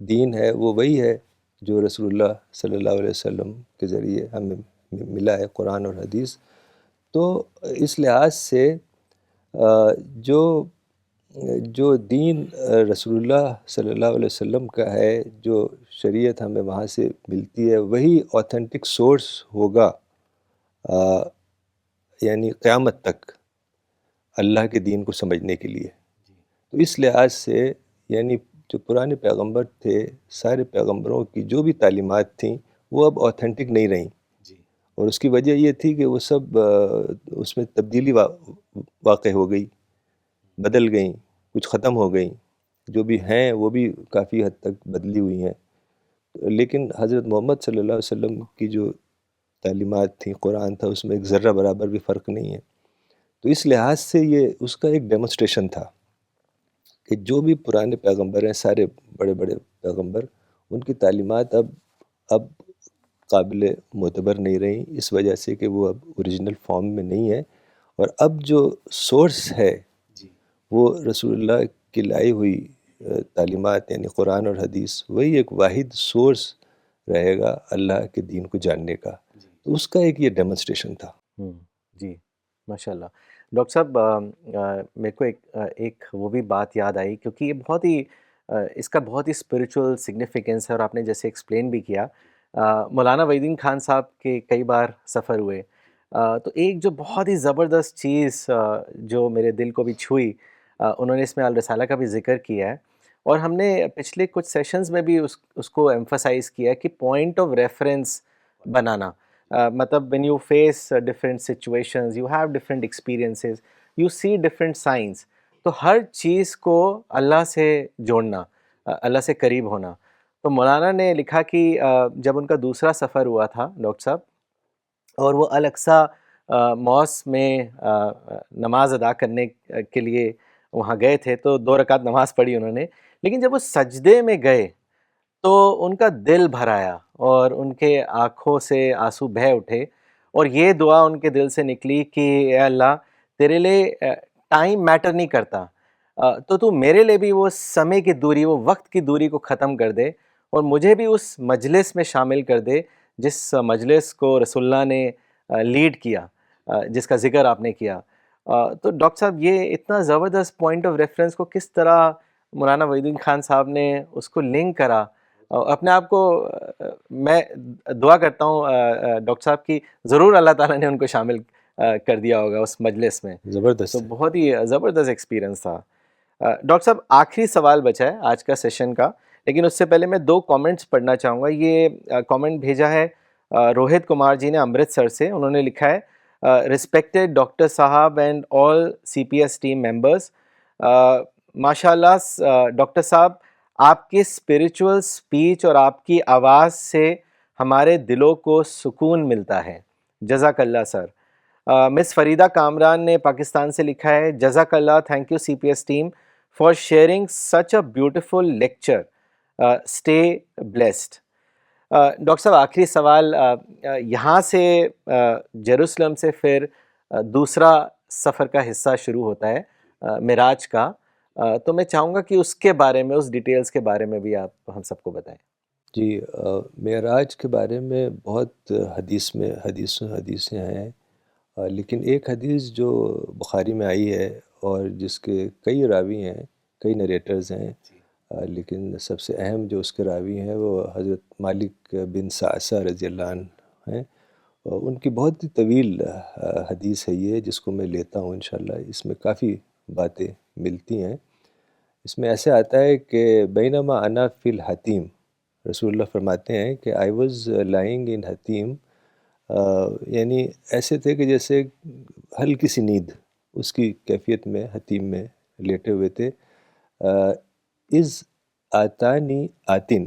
Speaker 2: دین ہے وہ وہی ہے جو رسول اللہ صلی اللہ علیہ وسلم کے ذریعے ہمیں ملا ہے، قرآن اور حدیث. تو اس لحاظ سے جو دین رسول اللہ صلی اللہ علیہ وسلم کا ہے، جو شریعت ہمیں وہاں سے ملتی ہے، وہی اوتھینٹک سورس ہوگا یعنی قیامت تک اللہ کے دین کو سمجھنے کے لیے. تو اس لحاظ سے یعنی جو پرانے پیغمبر تھے، سارے پیغمبروں کی جو بھی تعلیمات تھیں وہ اب اوتھینٹک نہیں رہیں. اور اس کی وجہ یہ تھی کہ وہ سب اس میں تبدیلی واقع ہو گئی، بدل گئیں، کچھ ختم ہو گئیں. جو بھی ہیں وہ بھی کافی حد تک بدلی ہوئی ہیں. لیکن حضرت محمد صلی اللہ علیہ وسلم کی جو تعلیمات تھیں، قرآن تھا، اس میں ایک ذرہ برابر بھی فرق نہیں ہے. تو اس لحاظ سے یہ اس کا ایک ڈیمونسٹریشن تھا کہ جو بھی پرانے پیغمبر ہیں، سارے بڑے بڑے پیغمبر، ان کی تعلیمات اب قابل معتبر نہیں رہیں، اس وجہ سے کہ وہ اب اوریجنل فارم میں نہیں ہے، اور اب جو سورس ہے وہ رسول اللہ کی لائی ہوئی تعلیمات یعنی قرآن اور حدیث، وہی ایک واحد سورس رہے گا اللہ کے دین کو جاننے کا. تو اس کا ایک یہ ڈیمونسٹریشن تھا.
Speaker 1: جی ماشاء اللہ. ڈاکٹر صاحب میرے کو ایک وہ بھی بات یاد آئی، کیونکہ یہ بہت ہی اس کا بہت ہی اسپریچول سگنیفیکنس ہے، اور آپ نے جیسے ایکسپلین بھی کیا. مولانا وحید الدین خان صاحب کے کئی بار سفر ہوئے، تو ایک جو بہت ہی زبردست چیز جو میرے دل کو بھی چھوئی، انہوں نے اس میں الرسالہ کا بھی ذکر کیا ہے، اور ہم نے پچھلے کچھ سیشنز میں بھی اس کو ایمفسائز کیا ہے کہ پوائنٹ آف ریفرنس بنانا. مطلب when you face different situations, you have different experiences, you see different signs. تو ہر چیز کو اللہ سے جوڑنا، اللہ سے قریب ہونا. تو مولانا نے لکھا کہ جب ان کا دوسرا سفر ہوا تھا ڈاکٹر صاحب، اور وہ الاقصی موس میں نماز ادا کرنے کے لیے وہاں گئے تھے، تو 2 رکعت نماز پڑھی انہوں نے، لیکن جب وہ سجدے میں گئے تو ان کا دل بھر آیا اور ان کے آنکھوں سے آنسو بہہ اٹھے، اور یہ دعا ان کے دل سے نکلی کہ اے اللہ، تیرے لیے ٹائم میٹر نہیں کرتا، تو میرے لیے بھی وہ سمے کی دوری، وہ وقت کی دوری کو ختم کر دے، اور مجھے بھی اس مجلس میں شامل کر دے جس مجلس کو رسول اللہ نے لیڈ کیا، جس کا ذکر آپ نے کیا. تو ڈاکٹر صاحب یہ اتنا زبردست پوائنٹ آف ریفرنس کو کس طرح مولانا وحید الدین خان صاحب نے اس کو لنک کرا. اپنے آپ کو میں دعا کرتا ہوں ڈاکٹر صاحب کی ضرور اللہ تعالیٰ نے ان کو شامل کر دیا ہوگا اس مجلس میں.
Speaker 2: زبردست.
Speaker 1: تو بہت ہی زبردست ایکسپیرئنس تھا. ڈاکٹر صاحب آخری سوال بچا ہے آج کا سیشن کا، لیکن اس سے پہلے میں 2 کامنٹس پڑھنا چاہوں گا. یہ کامنٹ بھیجا ہے روہت کمار جی نے امرتسر سے. انہوں نے لکھا ہے رسپیکٹڈ ڈاکٹر صاحب and all C P S team members, ماشاء اللہ ڈاکٹر صاحب آپ کی اسپریچول اسپیچ اور آپ کی آواز سے ہمارے دلوں کو سکون ملتا ہے. جزاک اللہ سر. مس فریدہ کامران نے پاکستان سے لکھا ہے جزاک اللہ، thank you C P S team for sharing such a beautiful lecture, stay blessed. Doctor صاحب آخری سوال، یہاں سے جیروسلم سے پھر دوسرا سفر کا حصہ شروع ہوتا ہے معراج کا، تو میں چاہوں گا کہ اس کے بارے میں، اس ڈیٹیلز کے بارے میں بھی آپ ہم سب کو بتائیں.
Speaker 2: جی، معراج کے بارے میں بہت حدیثیں ہیں، لیکن ایک حدیث جو بخاری میں آئی ہے اور جس کے کئی راوی ہیں، کئی نریٹرز ہیں، لیکن سب سے اہم جو اس کے راوی ہیں وہ حضرت مالک بن سعصہ رضی اللہ عنہ ہیں. ان کی بہت ہی طویل حدیث ہے یہ، جس کو میں لیتا ہوں انشاءاللہ. اس میں کافی باتیں ملتی ہیں. اس میں ایسے آتا ہے کہ بینما انا فی الحتیم، رسول اللہ فرماتے ہیں کہ آئی واز لائنگ ان حتیم، یعنی ایسے تھے کہ جیسے ہلکی سی نیند اس کی کیفیت میں حتیم میں لیٹے ہوئے تھے. از آتانی آتن،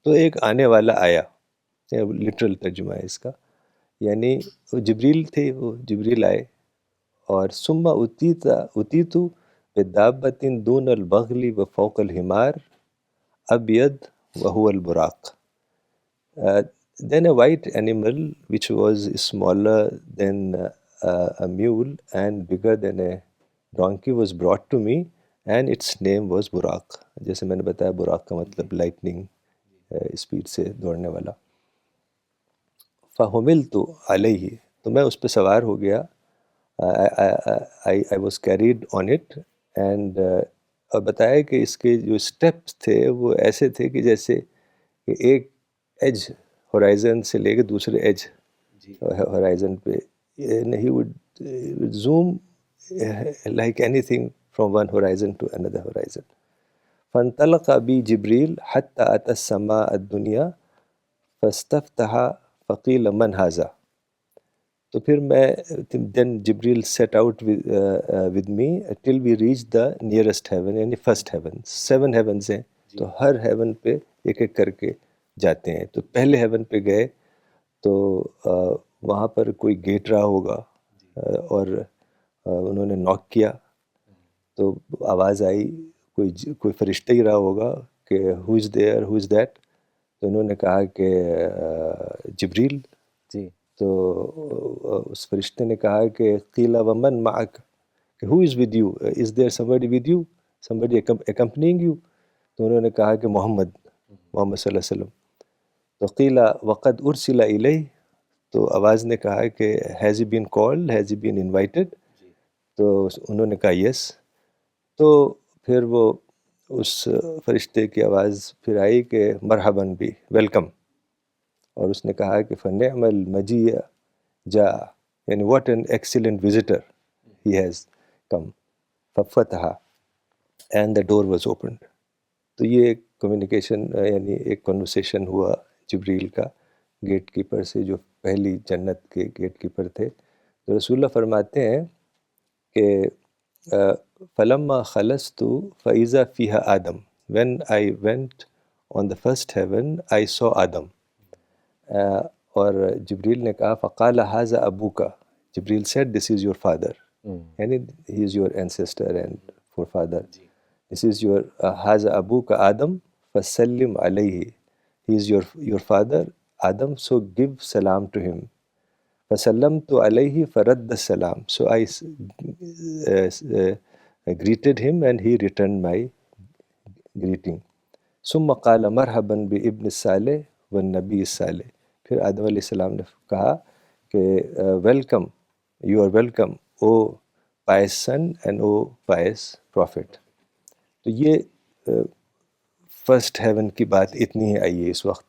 Speaker 2: تو ایک آنے والا آیا، لٹرل ترجمہ ہے اس کا، یعنی وہ جبریل تھے، وہ جبریل آئے. اور ثم اتیتو بدابۃ دون البغل وفوق الحمار ابید وهو البراق. Then a white animal which was smaller than a mule and bigger than a donkey was brought to me and its name was Buraq. جیسے میں نے بتایا براق کا مطلب لائٹنگ اسپیڈ سے دوڑنے والا. فحملت علیہ، تو میں اس پہ سوار ہو گیا. I was carried on it and اور بتایا کہ اس کے جو اسٹیپس تھے وہ ایسے تھے کہ جیسے کہ ایک ایج ہورائزن سے لے کے دوسرے ایج ہورائزن پہ، he would zoom like anything from one horizon to another horizon. فانطلق بی جبریل حتی اتی السماء الدنیا فاستفتح فقیل من ھذا. تو پھر میں then Jibril set out with me till we reach the nearest heaven, یعنی فرسٹ ہیون. 7 ہیونز ہیں، تو ہر ہیون پہ ایک ایک کر کے جاتے ہیں. تو پہلے ہیون پہ گئے تو وہاں پر کوئی گیٹ رہا ہوگا، اور انہوں نے ناک کیا تو آواز آئی کوئی فرشتہ ہی رہا ہوگا کہ who is there, who is that, تو انہوں نے کہا کہ جبریل.
Speaker 1: جی
Speaker 2: تو اس فرشتے نے کہا کہ قیل ومن معک، کہ who is with you, is there somebody with you, somebody accompanying you؟ تو انہوں نے کہا کہ محمد صلی اللہ علیہ وسلم. تو قیل وقد ارسل الیہ، تو آواز نے کہا کہ has he been called, has he been invited? تو انہوں نے کہا یس. تو پھر وہ اس فرشتے کی آواز پھر آئی کہ مرحباً بھی، ویلکم. اور اس نے کہا کہ فنعم المجیء جاء، یعنی what an excellent visitor he has come. ففتح and the door was opened. تو یہ ایک کمیونیکیشن، یعنی ایک کنورسیشن ہوا جبریل کا گیٹ کیپر سے، جو پہلی جنت کے گیٹ کیپر تھے. تو رسول اللہ فرماتے ہیں کہ فلما خلصت فاذا فیہا آدم، when I went on the first heaven I saw آدم. اور جبریل نے کہا فقال ھذا ابوک، جبریل said this is your father، یعنی he is your ancestor and forefather. This is your ھذا ابوک آدم فسلم علیہ، he is your father Adam, so give salam to him. فسلمت علیہ فرد السلام، so I greeted him and he returned my greeting. ثم قال مرحبا بابن الصالح والنبی الصالح، پھر آدم علیہ السلام نے کہا کہ welcome, you are welcome O pious son and O pious prophet. تو یہ فرسٹ ہیون کی بات اتنی ہی آئی ہے اس وقت.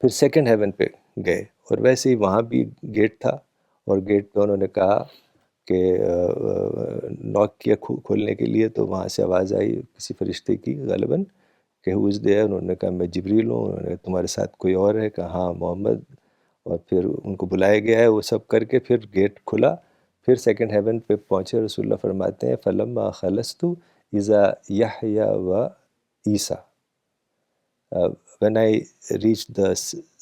Speaker 2: پھر سیکنڈ ہیون پہ گئے، اور ویسے ہی وہاں بھی گیٹ تھا، اور گیٹ پہ انہوں نے کہا کہ ناک کیا کھولنے کے لیے، تو وہاں سے آواز آئی کسی فرشتے کی غالباً کہ ہو از دیئر. انہوں نے کہا میں جبریل ہوں. انہوں نے کہا تمہارے ساتھ کوئی اور ہے؟ کہا ہاں محمد. اور پھر ان کو بلایا گیا ہے، وہ سب کر کے پھر گیٹ کھلا. پھر سیکنڈ ہیون پہ پہنچے. رسول اللہ فرماتے ہیں فلما خلصت اذا یحییٰ و عیسیٰ. When I reached the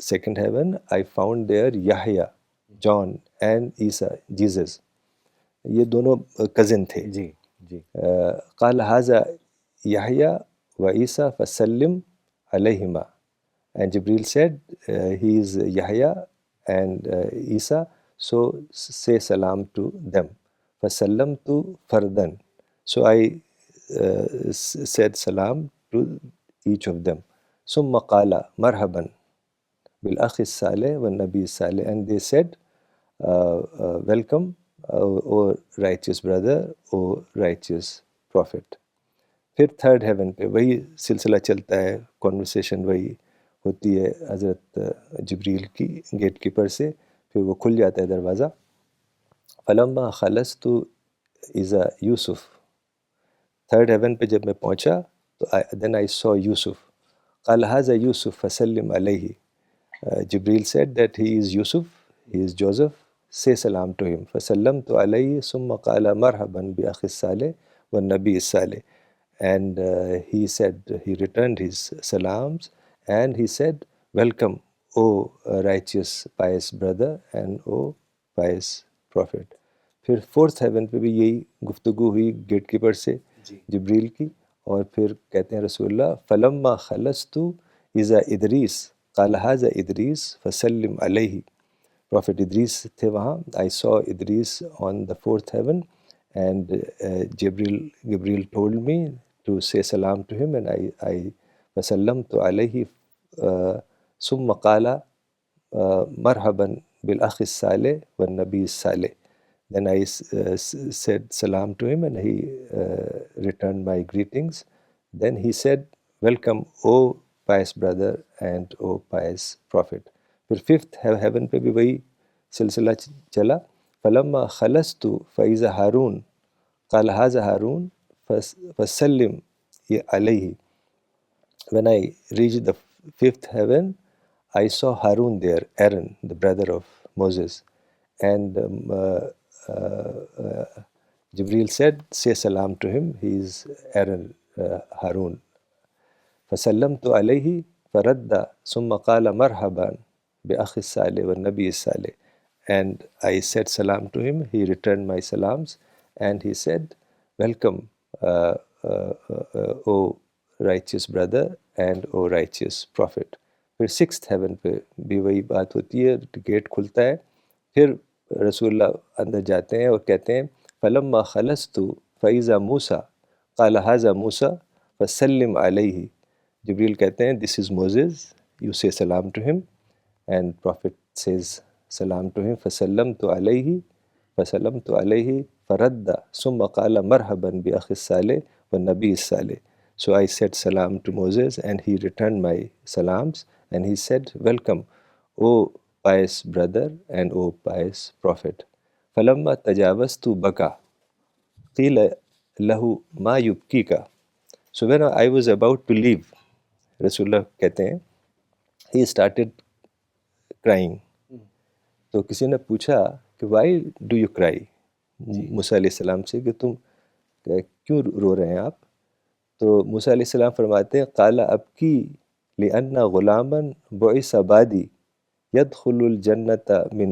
Speaker 2: second heaven, I found there Yahya, John and Isa, Jesus. یہ دونوں کزن تھے.
Speaker 1: جی جی.
Speaker 2: قال ھذا یحییٰ و عیسیٰ فسلم علیہما. And Jibril said, he is Yahya and Isa, so say salam to them. فسلمت فردا, so I said salam to each of them. ثم قال مرحبا بالأخ الصالح والنبي الصالح, and they said welcome O righteous brother, O righteous prophet. پھر third heaven پہ وہی سلسلہ چلتا ہے، کنورسیشن وہی ہوتی ہے حضرت جبریل کی گیٹ کیپر سے. پھر وہ کھل جاتا ہے دروازہ. فلما خلصت اذا یوسف، تھرڈ ہیون پہ جب میں پہنچا تو then I saw یوسف. قال ھذا یوسف فسلم علیہ. جبریل said that he is Yusuf, he is Joseph, say salam to him. فسلمت علیہ ثم قال مرحبا بأخ الصالح والنبی الصالح. And he said, he returned his salams and he said, welcome O righteous pious brother and O pious prophet. پھر fourth heaven پہ بھی یہی گفتگو ہوئی گیٹ کیپر سے جبریل کی. اور پھر کہتے ہیں رسول اللہ فلما خلصت اذا ادریس قال ھذا ادریس فسلم علیہ. پروفٹ ادریس تھے وہاں. I saw Idris on the fourth heaven and Gabriel told me to say salam to him and I فسلمت علیہ. ثم قال مرحبا بالأخ الصالح والنبی الصالح. Then I said salam to him and he returned my greetings. Then he said, welcome O pious brother and O pious prophet. پھر fifth heaven پہ بھی وہی سلسلہ چلا. فلما خلصت فإذا ہارون قال ھذا ہارون فسلم علیہ. When I reached the fifth heaven, I saw Harun there, Aaron, the brother of Moses. And Jibril said, say salam to him, he is Aaron, Harun. فسلمت علیہ فرد ثم قال مرحبا بأخ الصالح والنبی الصالح. And I said salam to him, he returned my salams and he said, welcome O righteous brother and O righteous prophet. پھر sixth heaven پہ بھی وہی بات ہوتی ہے, گیٹ کھلتا ہے, پھر رسول اللہ اندر جاتے ہیں اور کہتے ہیں فلما خلصت فإذا موسیٰ قال هذا موسیٰ فسلم علیہ. جبریل کہتے ہیں دس از موزز, یو سے سلام ٹو ہم, اینڈ پروفٹ سیز سلام ٹو ہم. فسلمت علیہ فرد ثم قال مرحبا بأخ الصالح والنبی الصالح. So I said salam to Moses and he returned my salams and he said welcome O pious brother and O pious prophet. فلما تجاوزت بكى قيل له ما يبكيك. So when I was about to leave, رسول اللہ کہتے ہیں he started crying. تو کسی نے پوچھا کہ وائی ڈو یو کرائی, موسیٰ علیہ السلام سے کہ تم کیوں رو رہے ہیں آپ. تو موسیٰ علیہ السلام فرماتے ہیں قال ابکی لأن غلاما بعث بعدی يدخل الجنة من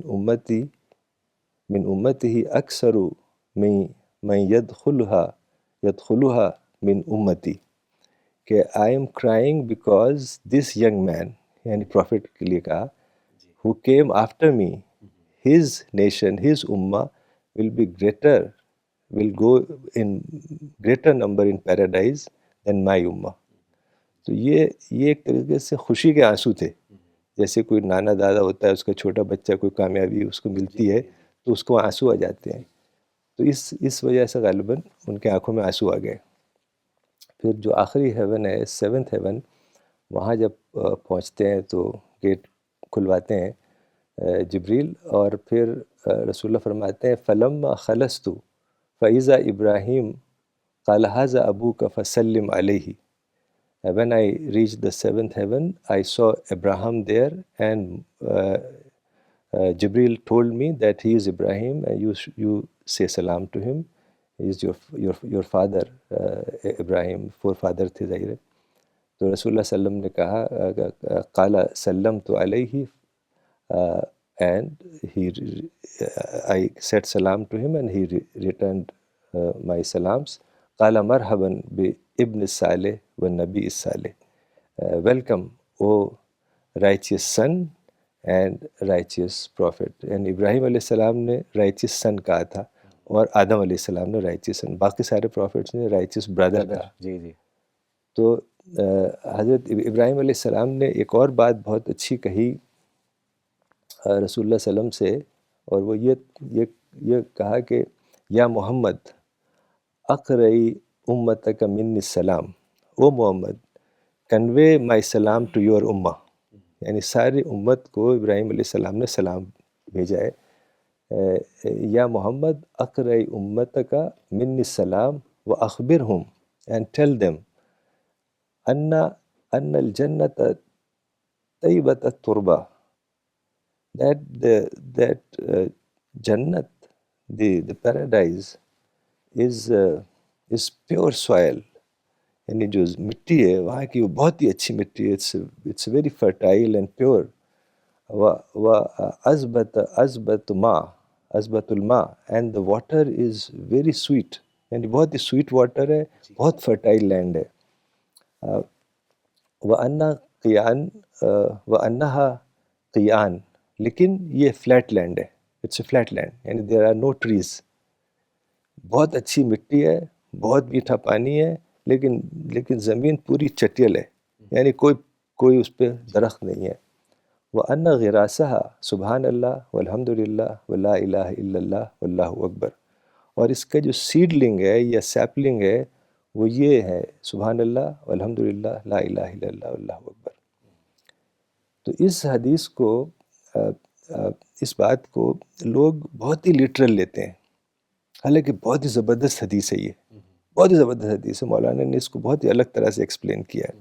Speaker 2: امته اکثر من يدخلها من امتی. کہ I am crying because this young man, یعنی پروفٹ کے لیے کہا, who came after me, his nation, his ummah will be greater, will go in greater number in paradise than my ummah. تو یہ ایک طریقے سے خوشی کے آنسو تھے. جیسے کوئی نانا دادا ہوتا ہے, اس کا چھوٹا بچہ کوئی کامیابی اس کو ملتی ہے تو اس کو آنسو آ جاتے ہیں. تو اس وجہ سے غالباً ان کے آنکھوں میں آنسو آ گئے. پھر جو آخری ہیون ہے, سیونتھ ہیون, وہاں جب پہنچتے ہیں تو گیٹ کھلواتے ہیں جبریل, اور پھر رسول اللہ فرماتے ہیں فلما خلصت فإذا ابراہیم قال هذا ابوک فسلم علیہ. When I reached the seventh heaven, I saw Abraham there, and Jibril told me that he is Ibrahim, and you say salam to him. He is your father, Ibrahim. forefather تھے ظاہر ہے. تو رسول اللہ صلی اللہ علیہ وسلم نے کہا قال سلمت علیہ, and I said salam to him and he returned my salams. قال مرحبا بابن الصالح والنبی الصالح. Welcome O righteous son and righteous prophet. یعنی ابراہیم علیہ السلام نے righteous son کہا تھا, اور آدم علیہ السلام نے righteous son, باقی سارے prophets نے righteous brother تھا.
Speaker 1: جی جی.
Speaker 2: تو حضرت ابراہیم علیہ السلام نے ایک اور بات بہت اچھی کہی رسول اللہ صلی اللہ علیہ وسلم سے, اور وہ یہ کہا کہ یا محمد اقرئی امتک منی السلام. او محمد کنوے مائی سلام ٹو یور امہ. یعنی ساری امت کو ابراہیم علیہ السلام نے سلام بھیجا ہے. یا محمد اقرئی امتک منی السلام و اخبرہم اینڈ ٹیل دیم ان الجنت طیبۃ التربہ. that Jannat, the paradise is pure soil. یعنی جو مٹی ہے وہاں کی وہ بہت ہی اچھی مٹی ہے, it's very fertile and pure. و ازبت الماء and the water is very sweet. یعنی بہت ہی sweet water ہے, بہت fertile land ہے. وَأَنَّهَا قِيَانٌ, لیکن یہ فلیٹ لینڈ ہے, اٹس اے فلیٹ لینڈ, یعنی دیر آر نو ٹریز. بہت اچھی مٹی ہے, بہت میٹھا پانی ہے, لیکن زمین پوری چٹیل ہے, یعنی کوئی اس پہ درخت نہیں ہے. وَأَنَّ غِرَاسَهَا سبحان اللہ والحمد للہ ولا الہ الا اللہ واللہ اکبر. اور اس کا جو سیڈلنگ ہے یا سیپلنگ ہے وہ یہ ہے سبحان اللہ والحمد للہ لا الہ الا اللہ واللہ اکبر. تو اس حدیث کو, اس بات کو لوگ بہت ہی لٹرل لیتے ہیں, حالانکہ بہت ہی زبردست حدیث ہے. یہ بہت ہی زبردست حدیث ہے. مولانا نے اس کو بہت ہی الگ طرح سے ایکسپلین کیا ہے.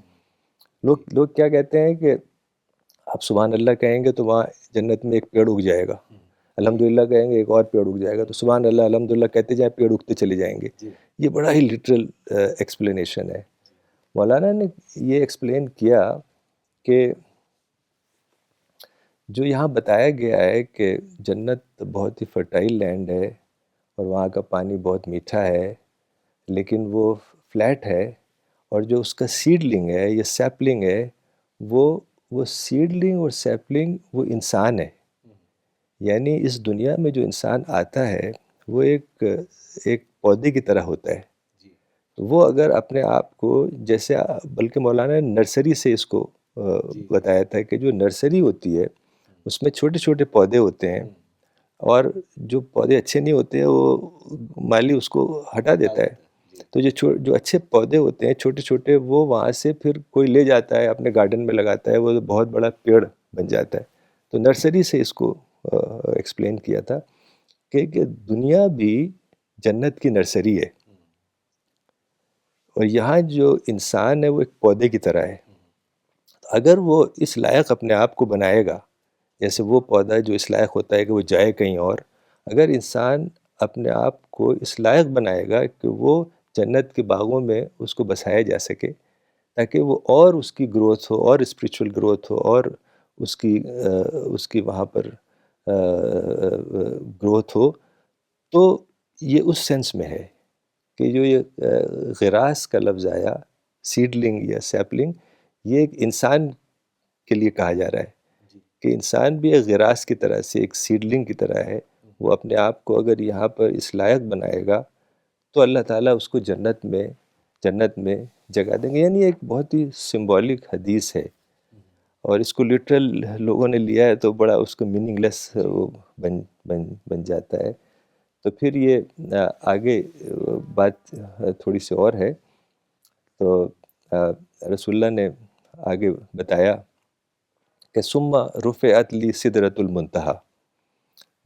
Speaker 2: لوگ کیا کہتے ہیں کہ آپ سبحان اللہ کہیں گے تو وہاں جنت میں ایک پیڑ اگ جائے گا, الحمدللہ کہیں گے ایک اور پیڑ اگ جائے گا, تو سبحان اللہ الحمدللہ کہتے جائیں پیڑ اگتے چلے جائیں گے. یہ بڑا ہی لٹرل ایکسپلینیشن ہے. مولانا نے یہ ایکسپلین کیا کہ جو یہاں بتایا گیا ہے کہ جنت بہت ہی فرٹائل لینڈ ہے اور وہاں کا پانی بہت میٹھا ہے, لیکن وہ فلیٹ ہے اور جو اس کا سیڈلنگ ہے یا سیپلنگ ہے وہ سیڈلنگ اور سیپلنگ وہ انسان ہے. یعنی اس دنیا میں جو انسان آتا ہے وہ ایک پودے کی طرح ہوتا ہے. وہ اگر اپنے آپ کو جیسے بلکہ مولانا نے نرسری سے اس کو بتایا تھا کہ جو نرسری ہوتی ہے اس میں چھوٹے چھوٹے پودے ہوتے ہیں اور جو پودے اچھے نہیں ہوتے ہیں وہ مالی اس کو ہٹا دیتا ہے. تو جو اچھے پودے ہوتے ہیں چھوٹے چھوٹے وہ وہاں سے پھر کوئی لے جاتا ہے اپنے گارڈن میں لگاتا ہے, وہ بہت بڑا پیڑ بن جاتا ہے. تو نرسری سے اس کو ایکسپلین کیا تھا کہ دنیا بھی جنت کی نرسری ہے اور یہاں جو انسان ہے وہ ایک پودے کی طرح ہے. اگر وہ اس لائق اپنے آپ کو بنائے گا, جیسے وہ پودا جو اس لائق ہوتا ہے کہ وہ جائے کہیں اور, اگر انسان اپنے آپ کو اس لائق بنائے گا کہ وہ جنت کے باغوں میں اس کو بسایا جا سکے تاکہ وہ اور اس کی گروتھ ہو اور اسپریچول گروتھ ہو اور اس کی وہاں پر گروتھ ہو, تو یہ اس سینس میں ہے کہ جو یہ غراس کا لفظ آیا سیڈلنگ یا سیپلنگ, یہ ایک انسان کے لیے کہا جا رہا ہے کہ انسان بھی ایک غراس کی طرح سے ایک سیڈلنگ کی طرح ہے. وہ اپنے آپ کو اگر یہاں پر اس لائق بنائے گا تو اللہ تعالیٰ اس کو جنت میں جگہ دیں گے. یعنی ایک بہت ہی سمبولک حدیث ہے اور اس کو لٹرل لوگوں نے لیا ہے تو بڑا اس کو میننگ لیس وہ بن جاتا ہے. تو پھر یہ آگے بات تھوڑی سی اور ہے. تو رسول اللہ نے آگے بتایا کہ ثم رفعت لی سدرۃ المنتہا,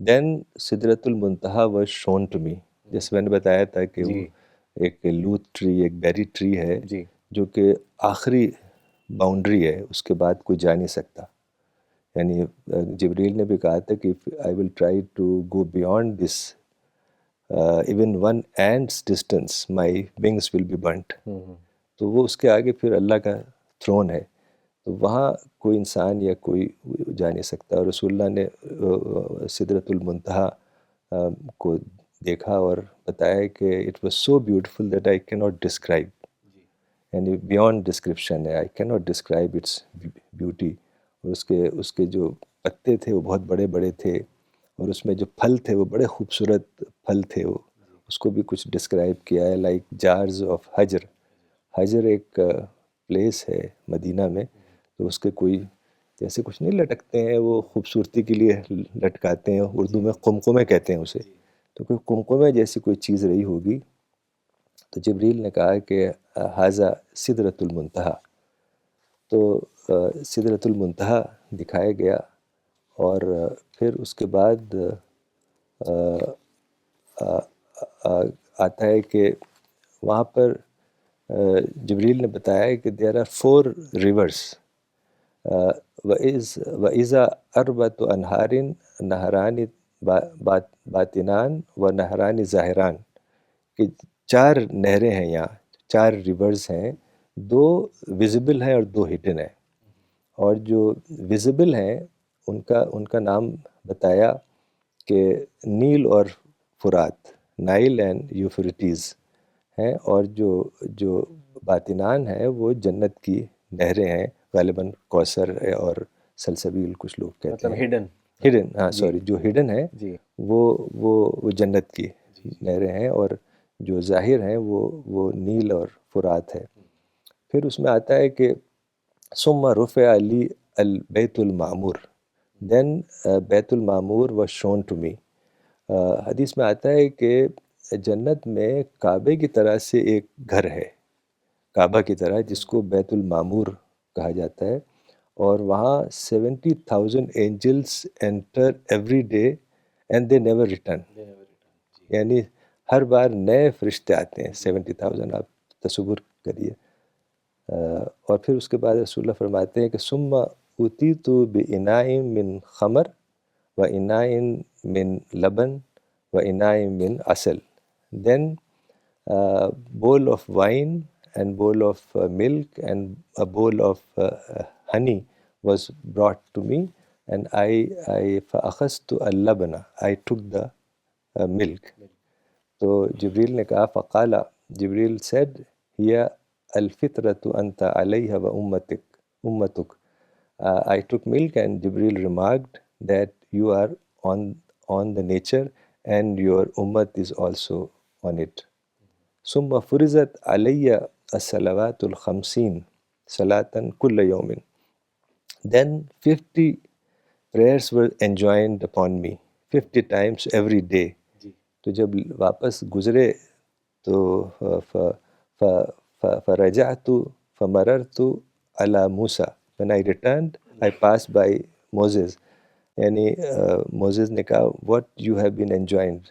Speaker 2: دین سدرۃ المنتہا واز شون ٹو می. جیسے میں نے بتایا تھا کہ وہ ایک لوت ٹری, ایک بیری ٹری ہے جو کہ آخری باؤنڈری ہے, اس کے بعد کوئی جا نہیں سکتا. یعنی جبریل نے بھی کہا تھا کہ I will try to go beyond this even one inch's distance my wings will be burnt. تو وہ اس کے آگے پھر اللہ کا تھرون ہے, تو وہاں کوئی انسان یا کوئی جا نہیں سکتا. اور رسول اللہ نے سدرۃ المنتہا کو دیکھا اور بتایا کہ it was so beautiful that I کی ناٹ ڈسکرائب, یعنی بیانڈ ڈسکرپشن ہے, آئی کی ناٹ ڈسکرائب اٹس بیوٹی. اور اس کے جو پتے تھے وہ بہت بڑے بڑے تھے اور اس میں جو پھل تھے وہ بڑے خوبصورت پھل تھے. وہ اس کو بھی کچھ ڈسکرائب کیا ہے لائک جارز آف حجر. حجر ایک پلیس ہے مدینہ میں, تو اس کے کوئی جیسے کچھ نہیں لٹکتے ہیں وہ خوبصورتی کے لیے لٹکاتے ہیں, اردو میں قمقمے کہتے ہیں اسے. تو کوئی قمقمے جیسی کوئی چیز رہی ہوگی. تو جبریل نے کہا کہ ھذا سدرۃ المنتہا. تو سدرۃ المنتہا دکھایا گیا اور پھر اس کے بعد آتا ہے کہ وہاں پر جبریل نے بتایا کہ دیر آر 4 ریورس وَإِذَا أَرْبَةُ أَنْهَارٍ نَہران باطنان و نہران ظاہران, کہ 4 نہریں ہیں یہاں, 4 ریورز ہیں, 2 ویزیبل ہیں اور 2 ہڈن ہیں. اور جو ویزیبل ہیں ان کا نام بتایا کہ نیل اور فرات, نائل اینڈ یوفریٹیز ہیں, اور جو باطنان ہیں وہ جنت کی نہریں ہیں, غالباً کوثر اور سلسبیل کچھ لوگ کہتے ہیں. ہڈن, ہاں سوری, جو ہڈن ہے وہ جنت کی نہریں ہیں, اور جو ظاہر ہیں وہ نیل اور فرات ہے. پھر اس میں آتا ہے کہ ثم رفع لی البیت المعمور, دین بیت المعمور واز شون ٹو می. حدیث میں آتا ہے کہ جنت میں کعبے کی طرح سے ایک گھر ہے, کعبہ کی طرح, جس کو بیت المعمور کہا جاتا ہے, اور وہاں 70,000 angels enter every day and they never return. یعنی ہر بار نئے فرشتے آتے ہیں, 70,000, آپ تصور کریے. اور پھر اس کے بعد رسول اللہ فرماتے ہیں کہ ثم اوتیت باناء من خمر و اناء من لبن و اناء من عسل, دین bowl of wine and bowl of milk and a bowl of honey was brought to me, and I فأخذت اللبن, I took the milk. تو جبریل نے کہا فقال, جبریل said, هي الفطرة أنت عليها وأمتك. I took milk and Jibril remarked that you are on the nature and your ummat is also on it. ثم فرضت علي الصلوات الخمسين صلاة كل يوم. Then 50 prayers were enjoined upon me, 50 times every day. تو جب واپس گزرے تو فرجعت فمررت على موسیٰ. When I returned, I passed by Moses. یعنی موسیٰ نے کہا what you have been enjoined,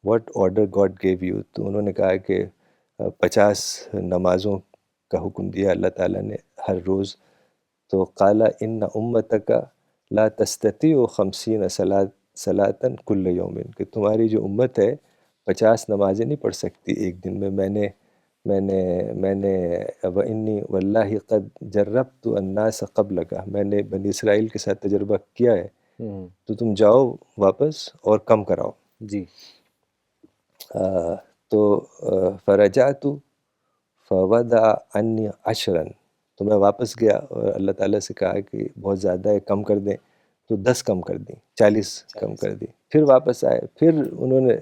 Speaker 2: what order God gave you. تو انہوں نے کہا کہ 50 نمازوں کا حکم دیا اللہ تعالیٰ نے ہر روز. تو قال ان امتک لا تستطيع 50 صلاة کل یوم، کہ تمہاری جو امت ہے 50 نمازیں نہیں پڑھ سکتی ایک دن میں. میں نے وانی واللہ قد جربت الناس قبلک، میں نے بنی اسرائیل کے ساتھ تجربہ کیا ہے، تو تم جاؤ واپس اور کم کراؤ.
Speaker 1: جی.
Speaker 2: تو فرجعت فوضع عنی 10، تو میں واپس گیا اور اللہ تعالیٰ سے کہا کہ بہت زیادہ ہے، کم کر دیں. تو 10 کم کر دیں، 40 کم کر دیں. پھر واپس آئے، پھر انہوں نے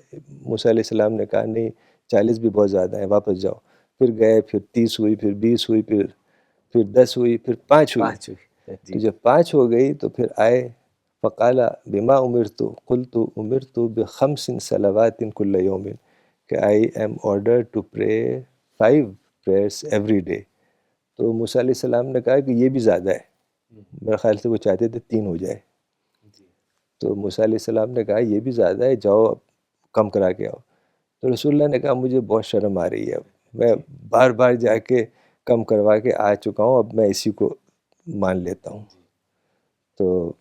Speaker 2: موسیٰ علیہ السلام نے کہا نہیں 40 بھی بہت زیادہ ہیں، واپس جاؤ. پھر گئے، پھر 30 ہوئی، پھر 20 ہوئی، پھر 10 ہوئی، پھر 5 ہوئی. تو جب 5 ہو گئی تو پھر آئے. فقال بما امرت قلت امرت ب5 صلوات کل یوم، کہ I am ordered to pray 5 prayers every day. تو موسیٰ علیہ السلام نے کہا کہ یہ بھی زیادہ ہے، میرے خیال سے وہ چاہتے تھے 3 ہو جائے. تو موسیٰ علیہ السلام نے کہا یہ بھی زیادہ ہے، جاؤ اب کم کرا کے آؤ. تو رسول اللہ نے کہا مجھے بہت شرم آ رہی ہے، اب میں بار بار جا کے کم کروا کے آ چکا ہوں، اب میں اسی کو مان لیتا ہوں. تو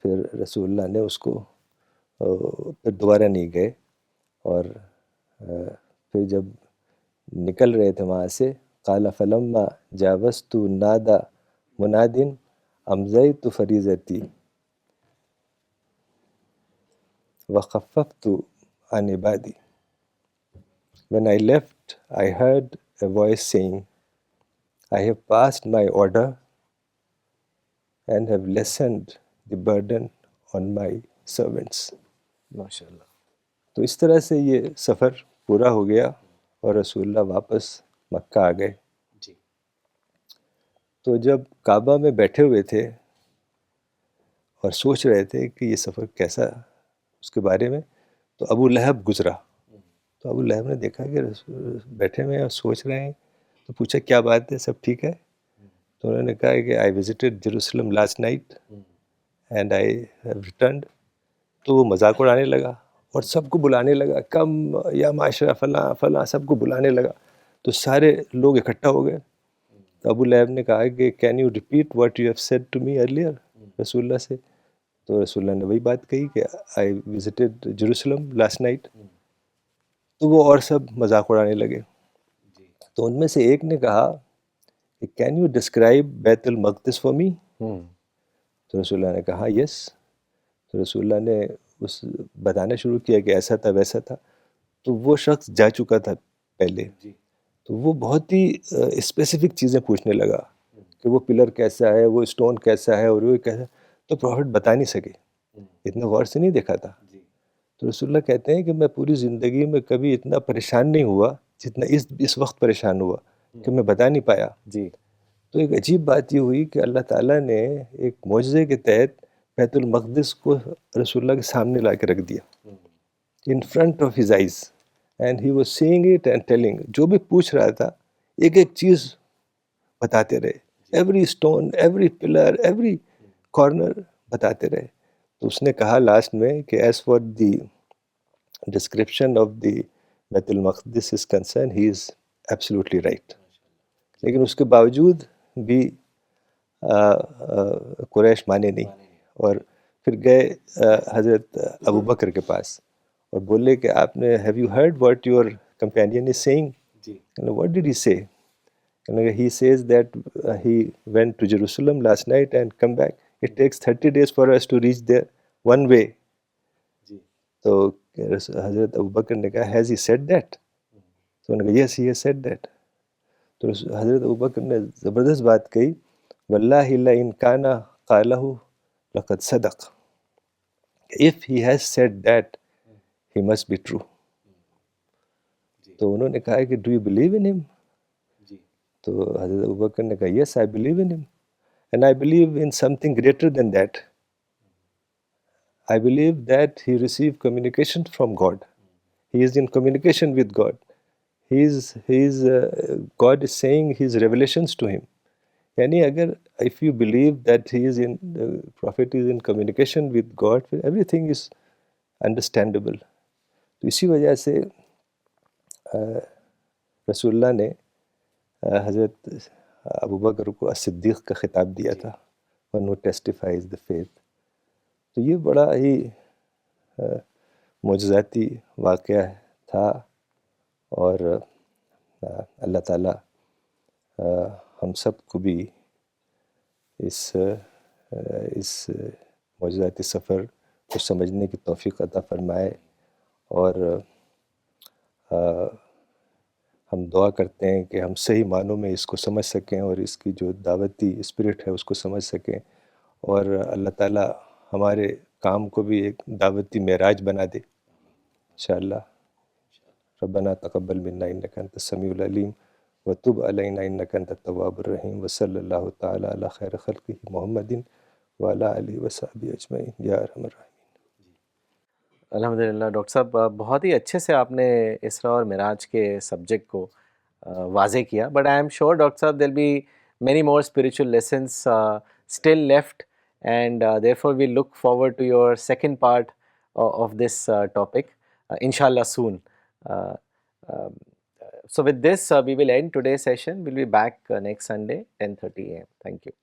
Speaker 2: پھر رسول اللہ نے اس کو پھر دوبارہ نہیں گئے. اور پھر جب نکل رہے تھے وہاں سے، قال فلما جاوزت نادى مناد امضيت فریضتی وخففت عن عبادی. When I left, I heard a voice saying, I have passed my order and have lessened the burden on my servants.
Speaker 1: ماشاء اللہ.
Speaker 2: تو اس طرح سے یہ سفر پورا ہو گیا اور رسول اللہ واپس مکہ آ گئے. تو جب کعبہ میں بیٹھے ہوئے تھے اور سوچ رہے تھے کہ یہ سفر کیسا اس کے بارے میں، تو ابو لہب گزرا. تو ابو لہب نے دیکھا کہ بیٹھے ہوئے ہیں اور سوچ رہے ہیں، تو پوچھا کیا بات ہے، سب ٹھیک ہے؟ تو انہوں نے کہا کہ I visited Jerusalem last night and I have returned. تو وہ مذاق اڑانے لگا اور سب کو بلانے لگا، کم یا معاشرہ فلاں فلاں، سب کو بلانے لگا. تو سارے لوگ اکٹھا ہو گئے. تو ابو لہب نے کہا کہ can you repeat what you have said to me earlier, رسول اللہ سے. تو رسول اللہ نے وہی بات کہی کہ I visited Jerusalem last night. تو وہ اور سب مذاق اڑانے لگے. تو ان میں سے ایک نے کہا کہ کین یو ڈسکرائب بیت المقدس فار می. تو رسول اللہ نے کہا یس. تو رسول اللہ نے بتانا شروع کیا کہ ایسا تھا ویسا تھا. تو وہ شخص جا چکا تھا پہلے، تو وہ بہت ہی اسپیسیفک چیزیں پوچھنے لگا کہ وہ پلر کیسا ہے، وہ اسٹون کیسا ہے، اور وہ کیسا. تو پروفٹ بتا نہیں سکے، اتنا غور سے نہیں دیکھا تھا. تو رسول اللہ کہتے ہیں کہ میں پوری زندگی میں کبھی اتنا پریشان نہیں ہوا جتنا اس وقت پریشان ہوا کہ میں بتا نہیں پایا. تو ایک عجیب بات یہ ہوئی کہ اللہ تعالیٰ نے ایک معجزے کے تحت بیت المقدس کو رسول اللہ کے سامنے لا کے رکھ دیا، in front of his eyes, and he was seeing it and telling. جو بھی پوچھ رہا تھا ایک ایک چیز بتاتے رہے، every stone, every pillar, every corner بتاتے رہے. تو اس نے کہا لاسٹ میں کہ as for the description of the بیت المقدس is concern he is absolutely right. لیکن اس کے باوجود بھی قریش مانے نہیں، اور پھر گئے حضرت ابو بکر کے پاس اور بولے کہ آپ نے have you heard what your companion is saying. What did he say? He says that he went to Jerusalem last night and come back. It takes 30 days for us to reach there one way. تو حضرت ابو بکر نے کہا has he said that؟ تو انہوں نے کہا yes he has said that. تو حضرت ابوبکر نے زبردست بات کہی، واللہ لئن کان قالہ لقد صدق. If he has said that, he must be true. تو انہوں نے کہا کہ ڈو یو بلیو ان ہم؟ تو حضرت ابوبکر نے کہا یس آئی بلیو ان ہم and I believe in some thing greater than that. I believe that he received communication from God. He is in communication with God. God is saying his revelations to him. یعنی اگر if you believe that the prophet is in communication with God, everything is understandable. تو اسی وجہ سے رسول اللہ نے حضرت ابوبکر کو الصدیق کا خطاب دیا تھا، one who testifies the faith. تو یہ بڑا ہی معجزاتی واقعہ تھا، اور اللہ تعالیٰ ہم سب کو بھی اس معجزاتی سفر کو سمجھنے کی توفیق عطا فرمائے. اور ہم دعا کرتے ہیں کہ ہم صحیح معنوں میں اس کو سمجھ سکیں اور اس کی جو دعوتی اسپرٹ ہے اس کو سمجھ سکیں، اور اللہ تعالیٰ ہمارے کام کو بھی ایک دعوتی معراج بنا دے انشاءاللہ. ربنا تقبل منا انک انت السمیع العلیم وتب علینا انک انت التواب الرحیم وصلی اللہ تعالی علی خیر خلقہ محمد وعلی آلہ وصحبہ اجمعین یا ارحم الراحمین.
Speaker 1: الحمدللہ ڈاکٹر صاحب، بہت ہی اچھے سے آپ نے اسراء اور معراج کے سبجیکٹ کو واضح کیا. But I am sure doctor صاحب there be many more spiritual lessons still left, and therefore we look forward to your second part of this topic inshallah soon. So with this we will end today's session. We'll be back next Sunday 10:30 a.m. Thank you.